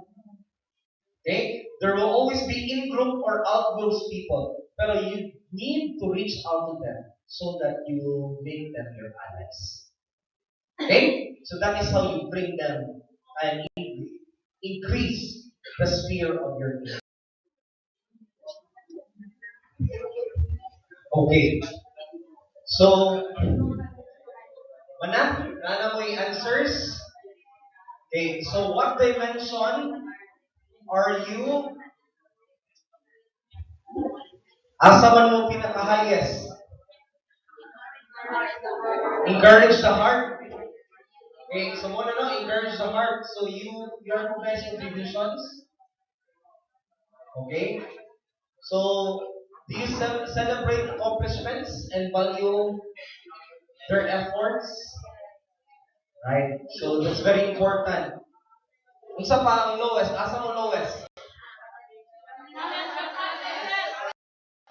Okay? There will always be in-group or out-groups people. But you need to reach out to them so that you will make them your allies. Okay? So that is how you bring them and increase the sphere of your team. Okay. So, nana mo yung answers? Okay, so what dimension are you Asa man mo pinaka-highest? Encourage the heart. Okay, so muna no, encourage the heart. So your best contributions. Okay. So do you celebrate accomplishments and value their efforts? Right. So that's very important. Unsa pa ang lowest? Asa mo lowest?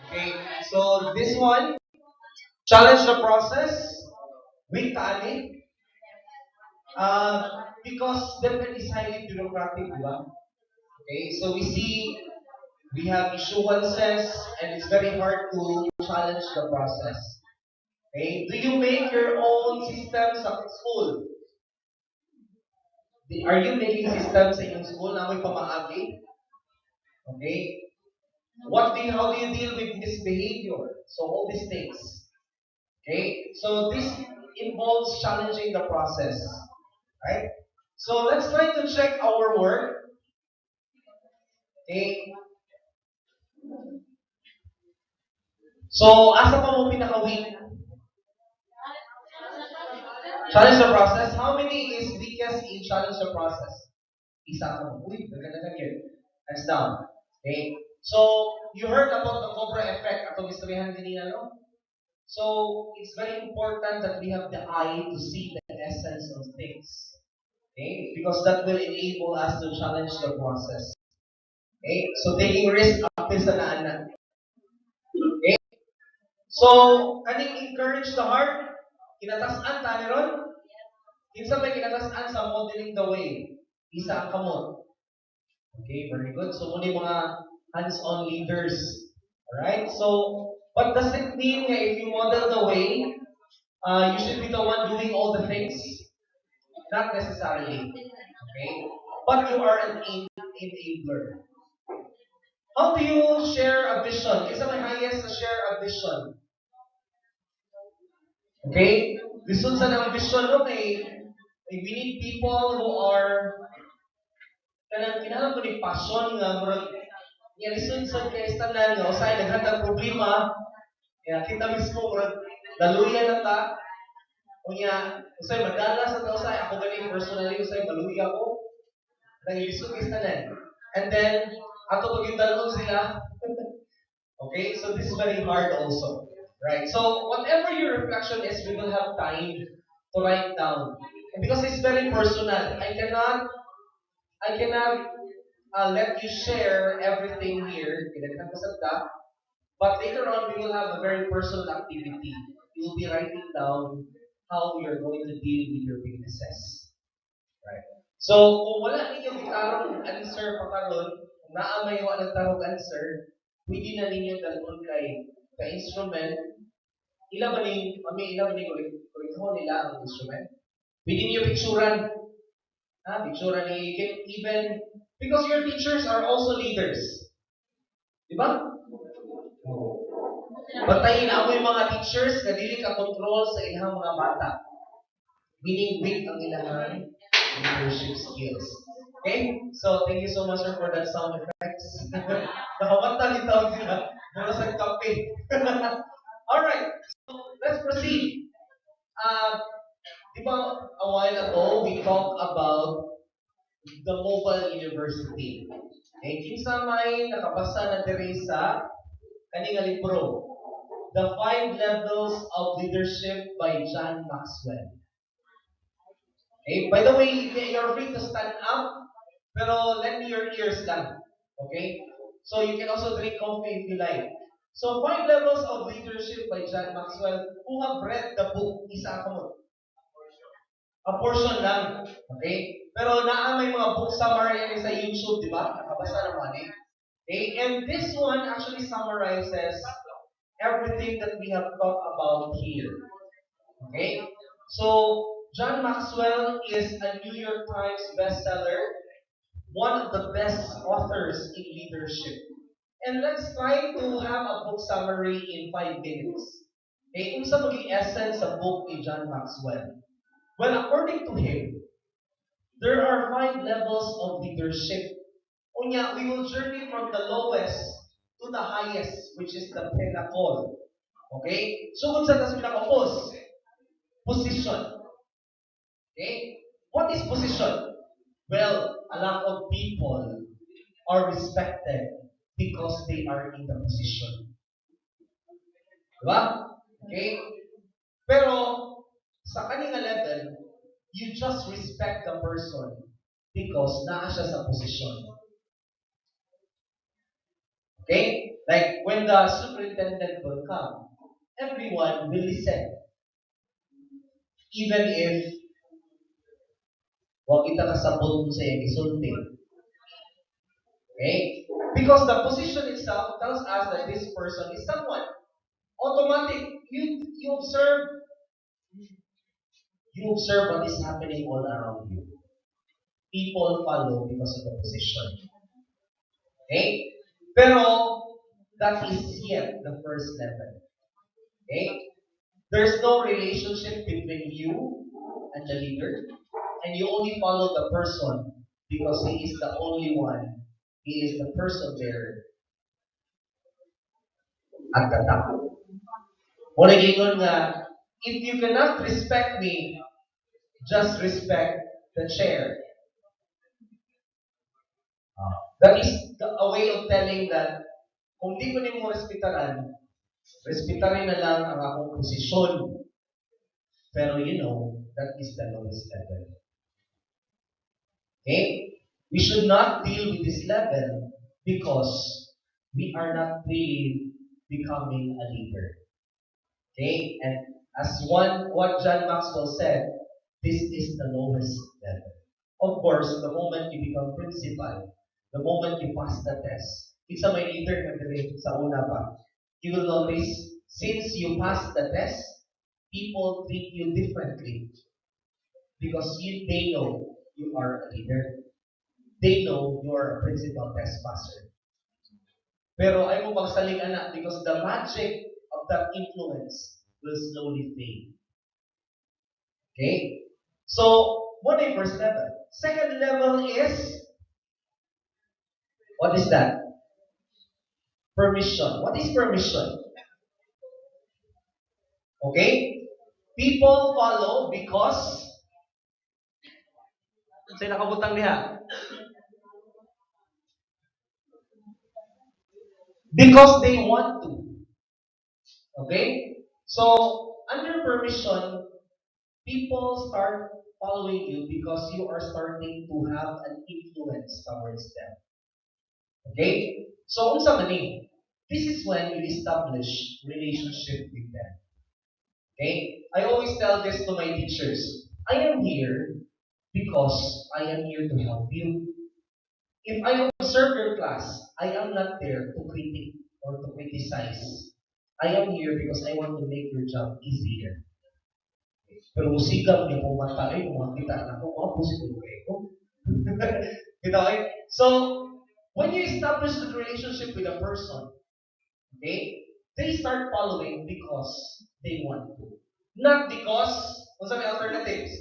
Okay. So this one, challenge the process. Weak kaani. Because definitely is highly bureaucratic, di ba? Okay, so we have issuances and it's very hard to challenge the process. Okay, do you make your own systems at school? Are you making systems in your school na may pamaagi? Okay, how do you deal with misbehavior? So all these things. Okay, so this involves challenging the process, right? So let's try to check our work. Okay, so asa pa mo pinaka-weak? Challenge the process. How many is weakest in challenge the process? Isa ka mo. Uy, nagkadagan yun. Hands down. Okay? So, you heard about the Cobra effect. Ato istoryahan kanina, no? So, it's very important that we have the eye to see the essence of things. Okay? Because that will enable us to challenge the process. Okay? So, taking risk up sa naanan. Okay? So, kaning encourage the heart, kinatasan ta ni ron, kinsa may kinatasan sa modeling the way, isa ang kamot. Okay, very good. So, muna mga hands-on leaders. Alright? So, what does it mean nga if you model the way, you should be the one doing all the things? Not necessarily. Okay? But you are an enabler. How do you share a vision? Isa may highest to share a vision. Okay? Lisod sa ng vision no we need people who are kanang kinahanglan ko ni passion nga murag nga lisod sa kay tanan nga usay naghatag problema ya kita mismo murag daluyan na ta unya usay madala sa ta usay ako gani personally usay daluya ko nang lisod kay tanan and then ato pag yung dalon sila okay so this is very hard also right so whatever your reflection is we will have time to write down and because it's very personal I cannot let you share everything here. But later on, we will have a very personal activity. You will be writing down how you're going to deal with your weaknesses. Right. So, kung wala ninyo gitarong answer pa karon, kung naa may wala tarong answer, pwede na ninyo dalon kay instrument. Ila ba ni kurikho nila ang instrument? Pwede niyo picturean. Picturean ni you can even because your teachers are also leaders. Di ba? Bantayin na mo yung mga teachers na dili ka control sa ilang mga bata. Meaning weak ang ilang leadership skills. Okay? So, thank you so much sir, for that sound effects. Nakawanta ni tawag sila. Mula sa kape. Alright. So, let's proceed. Di ba, a while ago, we talked about the mobile university. Okay? Kinsa may nakabasa na Teresa kaninga libro. The Five Levels of Leadership by John Maxwell. Okay? By the way, you're free to stand up, pero lend me your ears lang. Okay? So you can also drink coffee if you like. So, Five Levels of Leadership by John Maxwell. Who have read the book? Isa ka mo. A portion lang. Okay? Pero may mga book summary yan sa YouTube, di ba? Nakabasa naman eh. Okay? And this one actually summarizes everything that we have talked about here. Okay? So, John Maxwell is a New York Times bestseller, one of the best authors in leadership. And let's try to have a book summary in 5 minutes. Okay, kung sa maging essence sa book ni John Maxwell. Well, according to him, there are 5 levels of leadership. Unya, we will journey from the lowest to the highest, which is the pinnacle. Okay? So kung saan na pinaka-post? Position. Okay? What is position? Well, a lot of people are respected because they are in the position. Diba? Okay? Pero, sa kanila level, you just respect the person because naa siya sa position. Okay? Like, when the superintendent will come, everyone will listen. Even if wag kita kasabot sa iyang isulti. Okay? Because the position itself tells us that this person is someone. Automatic. You observe what is happening all around you. People follow because of the position. Okay? Pero, that is yet the first level. Okay? There's no relationship between you and the leader, and you only follow the person because he is the only one. He is the person there at the top. Muna gingon nga, if you cannot respect me, just respect the chair. That is a way of telling that kung di ko nimo respetaran, respetarin na lang ang akong posisyon. Pero that is the lowest level. Okay? We should not deal with this level because we are not really becoming a leader. Okay? And as what John Maxwell said, this is the lowest level. Of course, the moment you become principal, the moment you pass the test, it's a may leader na diri sa una pa. You will notice, since you pass the test, people treat you differently because they know you are a leader. They know you are a principal test passer. Pero ayaw mo magsaling anak because the magic of that influence will slowly fade. Okay? So, what is first level? Second level is, what is that? Permission. What is permission? Okay? People follow because, say nakabutang diha. Because they want to. Okay? So, under permission, people start following you because you are starting to have an influence towards them. Okay? So, unsa man ni? This is when you establish relationship with them. Okay? I always tell this to my teachers. I am here because I am here to help you. If I observe your class, I am not there to critique or to criticize. I am here because I want to make your job easier. Pero musikap niya kung matay, kung makita na ko, mga positive kayo ko. Okay? So, when you establish the relationship with a person, okay, they start following because they want to. Not because, kung sa may alternatives,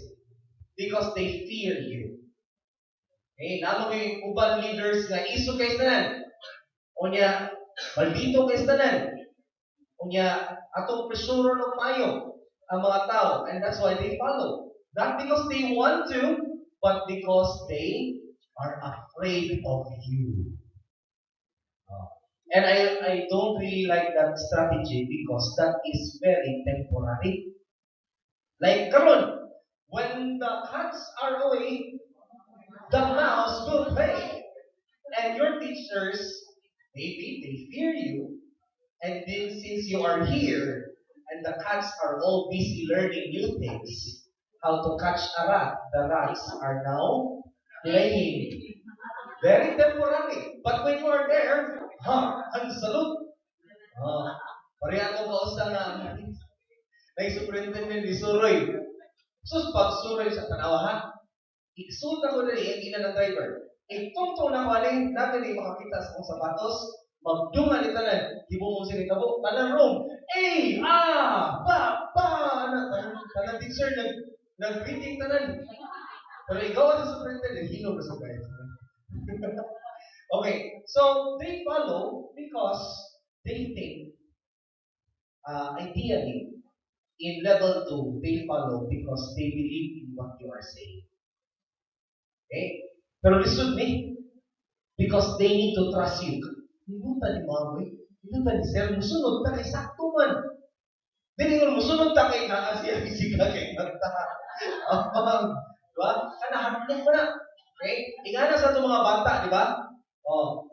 because they fear you. Okay, namo may uban leaders nga iso kay tanan. Unya, maldito kay tanan. Unya, atong presuro ng mayo ang mga tao, and that's why they follow. Not because they want to, but because they are afraid of you. And I don't really like that strategy because that is very temporary. Like, come on, when the cats are away, the mouse will play. And your teachers, maybe they fear you, and then since you are here, and the cats are all busy learning new things, how to catch a rat, the rats are now playing. Very temporary. But when you are there, ang salute. Pareha ko kausta na superintendent ni Suroy. Sus, pag Suroy sa tanawa ha, iksuta ko na ang ina ng driver. Itungtong na ko alin, natin ay makakita sa kong sapatos, magdungan ni tanan, ibo mo sinitabo, tanan room, tanan teacher, nag-greeting tanan. Pero ikaw ang superintendent, hino na sa guys. Okay, so they follow because they think, ideally, in level 2, they follow because they believe in what you are saying. Okay? Pero listen me, because they need to trust you. Hindi ta ni Mamoy, hindi ta ni Sir, musunod ta kay sakto man. Dili nga musunod ta kay naa siya bisika kay nagta. Diba? Kana handling mo na. Okay? Ingana sa itong mga bata, di ba? Oh,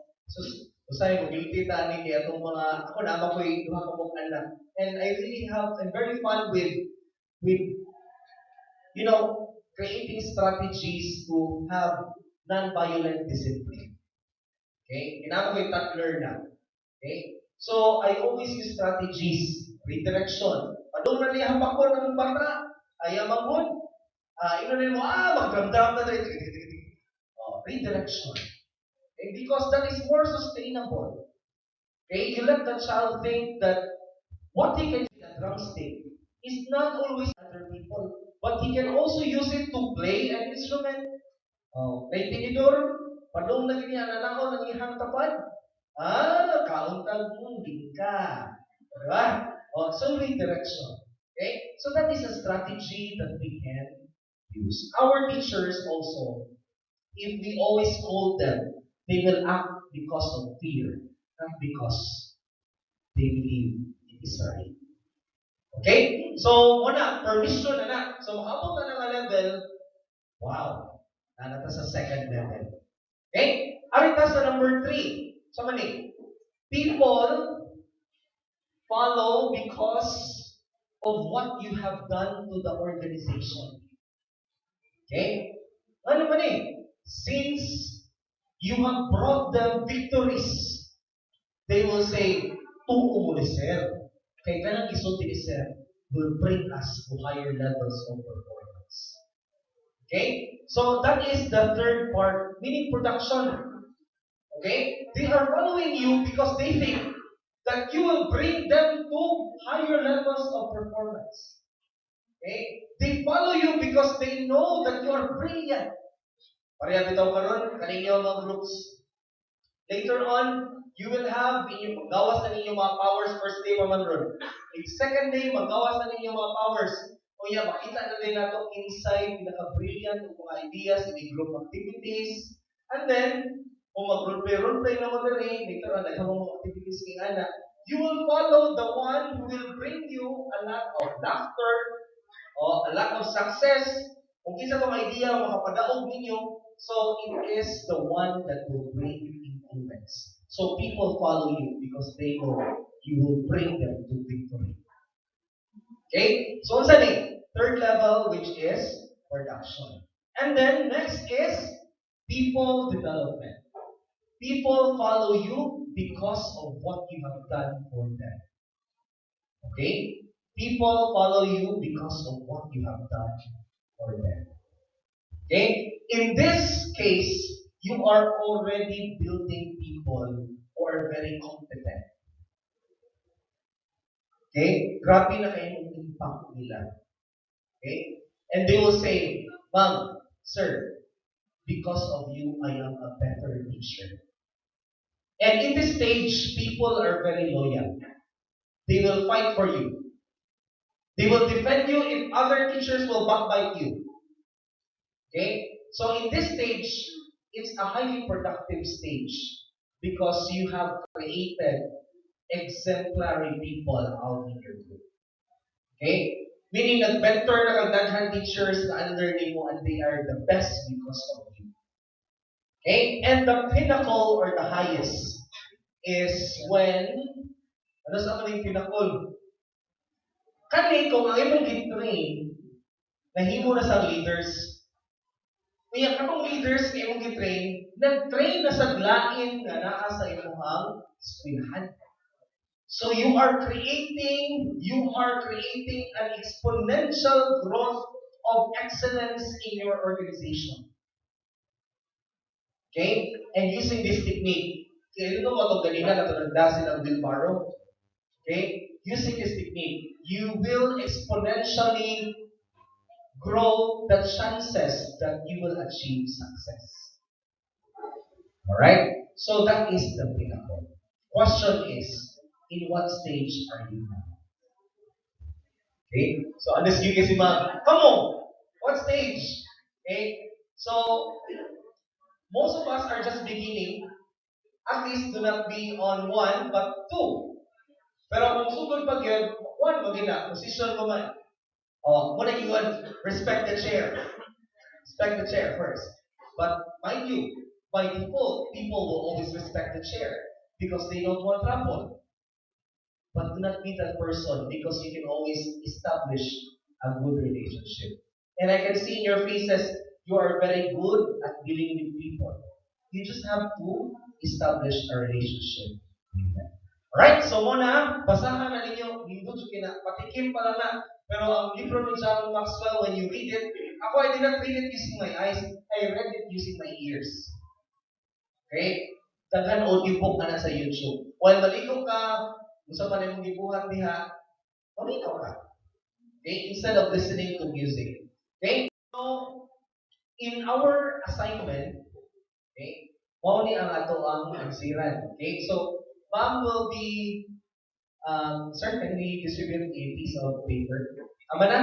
usay mo guilty ta ni kay atong mga ako na makoy duha ka mong anak. And I really have I'm very fun with creating strategies to have non-violent discipline. Okay? Ginamo ko yung toddler na. Okay? So, I always use strategies, redirection. Padung na niya hapakon ng bata, ayaw mangun. Ino na mo, magdram-dram na tayo. Redirection. Okay? Because that is more sustainable. Okay? You let the child think that what he can do in a drumstick is not always other people, but he can also use it to play an instrument. May tinidor, padung na ganyan, nanakaw ng ihang tapan. Kauntag mong ka. Diba? So redirection. Okay? So that is a strategy that we can use. Our teachers also, if we always scold them, they will act because of fear, not because they believe it is right. Okay? So, muna, permission na na. So, makabot na nga level, wow, nanata sa second level. Okay? Arita sa number 3. So, mani, people follow because of what you have done to the organization. Okay? Ano man since you have brought them victories, they will say, tuo mo ni Sir. Kaya kanang isulti ni Sir will bring us to higher levels of performance. Okay? So that is the third part, meaning production. Okay? They are following you because they think that you will bring them to higher levels of performance. Okay? They follow you because they know that you are brilliant. Pareha bitaw karon kaninyo mga groups. Later on, you will have inyong maggawas na ninyo mga powers first day pa man ron. In second day, maggawas na ninyo mga powers. O yeah, makita na din nato inside pinaka-brilliant ng mga ideas in the group activities. And then, kung mag-role-play na mo na rin, later on, naghamang mga activities king ana, you will follow the one who will bring you a lot of laughter, o a lot of success. Kung kinsa tong idea, makapadaog ninyo, so it is the one that will bring influence. So people follow you because they know you will bring them to victory. Okay? So unsa ni? Third level, which is production. And then next is people development. People follow you because of what you have done for them. Okay? People follow you because of what you have done for them. Okay? In this case, you are already building people who are very competent. Okay? Grabe na kayo yung impact nila. Okay? And they will say, Ma'am, Sir, because of you, I am a better teacher. And in this stage, people are very loyal. They will fight for you. They will defend you if other teachers will backbite you. Okay? So in this stage, it's a highly productive stage because you have created exemplary people out in your group. Okay? Meaning nag-mentor na kagdaghan teachers na under mo and they are the best because of you. Okay? And the pinnacle or the highest is when, ano sa mga yung pinnacle? Kani kung ang imong gitrain, nahimo na sa leaders, kaya katong leaders nga imong gitrain, nag-train na sa glain nga naa sa imong eskwelahan. So you are creating an exponential growth of excellence in your organization. Okay? And using this technique, kaya ito mo itong ganina na ito nagdasin ang Bilbaro. Okay? Using this technique, you will exponentially grow the chances that you will achieve success. Alright? So that is the pinnacle. Question is, in what stage are you now? Okay? So unless you kasi come on, what stage? Okay? So most of us are just beginning. At least do not be on one, but two. Pero kung sugod pag yun, one magina, position mo man. Oh, muna ingon, respect the chair. Respect the chair first. But mind you, by default, people will always respect the chair because they don't want trouble. But do not be that person because you can always establish a good relationship. And I can see in your faces, you are very good at dealing with people. You just have to establish a relationship with them. Alright, so muna, basahan na ninyo, hindi na, patikim pa lang na. Pero ang libro ni John Maxwell, when you read it, ako I did not read it using my eyes, I read it using my ears. Okay? Daghan audiobook na sa YouTube. While maligo ka, gusto pa na mong gibuhat diha, maminaw ka. Okay? Instead of listening to music. Okay? So, in our assignment, okay, mao ni ang ato ang agsiran. Okay? So, ma'am will be certainly distribute a piece of paper. Ama na?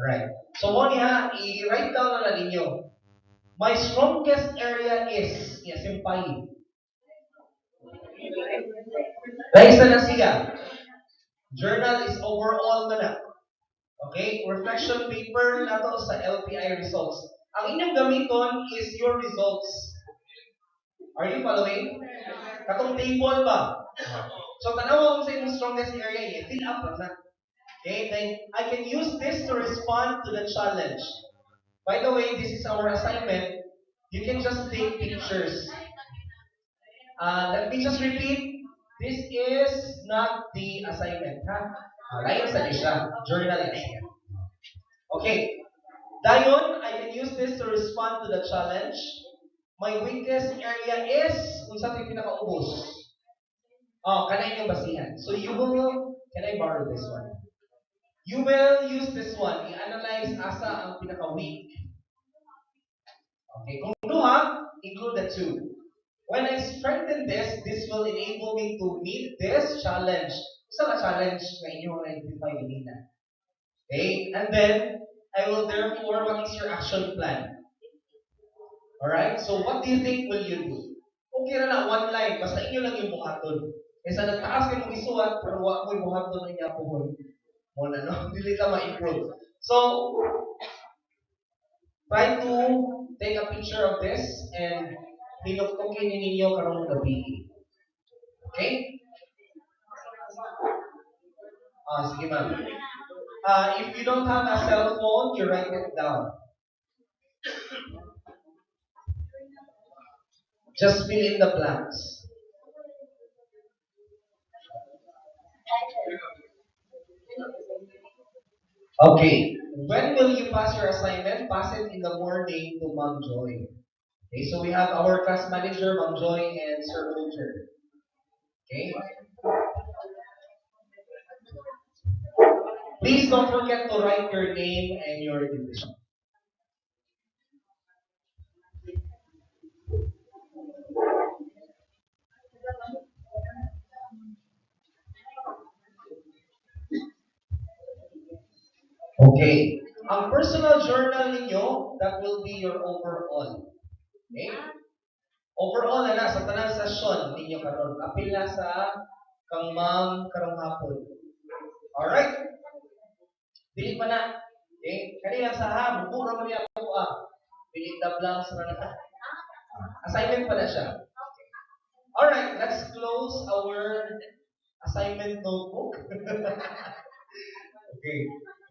Alright. So, mao ni ha, i-write down na ninyo. My strongest area is, yes, simpay. Raisa na siya. Journal is overall na na. Okay? Reflection paper na to sa LPI results. Ang inyong gamiton is your results. Are you following? Katong table ba? So, tanawa mo sa inyong strongest area, fill up lang na. Okay? Then, I can use this to respond to the challenge. By the way, this is our assignment. You can just take pictures. Let me just repeat. This is not the assignment. Ha? Lain sa siya. Journal yan. Okay. Dayon, I can use this to respond to the challenge. My weakest area is, kung saan yung pinakaubos. Oh, kanay yung basihan. So you will, can I borrow this one? You will use this one. I-analyze asa ang pinaka-weak. Okay, kung duha, include the two. When I strengthen this will enable me to meet this challenge. Isa ka challenge na inyong identify nila. Okay? And then, I will therefore, what is your action plan? Alright? So, what do you think will you do? Okay na one line. Basta inyo lang yung buhaton. Kaysa nagtaas kayo mong isuat, pero wala mo yung buhaton na niya puhon. Muna, no? Dili ka ma-improve. So, try to take a picture of this and pinuktukin ninyo karong gabi. Okay? Sige ma'am. If you don't have a cell phone, you write it down. Just fill in the blanks. Okay. When will you pass your assignment? Pass it in the morning to Ma'am Joy. Okay, so we have our class manager, Ma'am Joy, and Sir Ulter. Okay? Please don't forget to write your name and your division. Okay. Ang personal journal ninyo, that will be your overall. Okay? Overall na sa tanang session ninyo karon. Apil na sa kang ma'am karong hapon. Alright? Dili pa na. Okay? Kanina sa ha, buko naman niya ako Pilit na blanks na na. Assignment pa na siya. Alright, let's close our assignment notebook. Okay.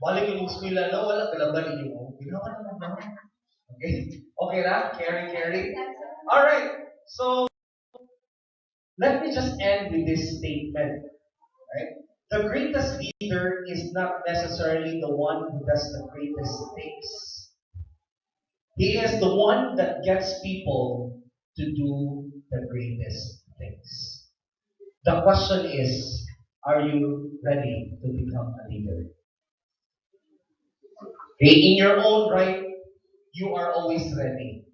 Balik yung eskwela na, wala kalaban ninyo. Ginawa naman ba? Okay. Okay na? Carry. Alright. So, let me just end with this statement. Right? The greatest leader is not necessarily the one who does the greatest things. He is the one that gets people to do the greatest things. The question is, are you ready to become a leader? Okay, in your own right, you are always ready.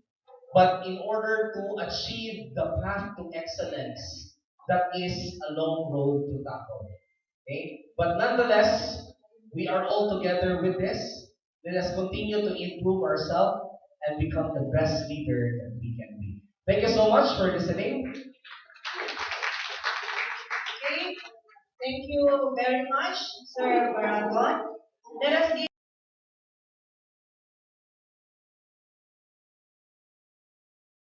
But in order to achieve the path to excellence, that is a long road to tackle. Okay? But nonetheless, we are all together with this. Let us continue to improve ourselves and become the best leader that we can be. Thank you so much for listening. Okay. Thank you very much, Sir Baragon.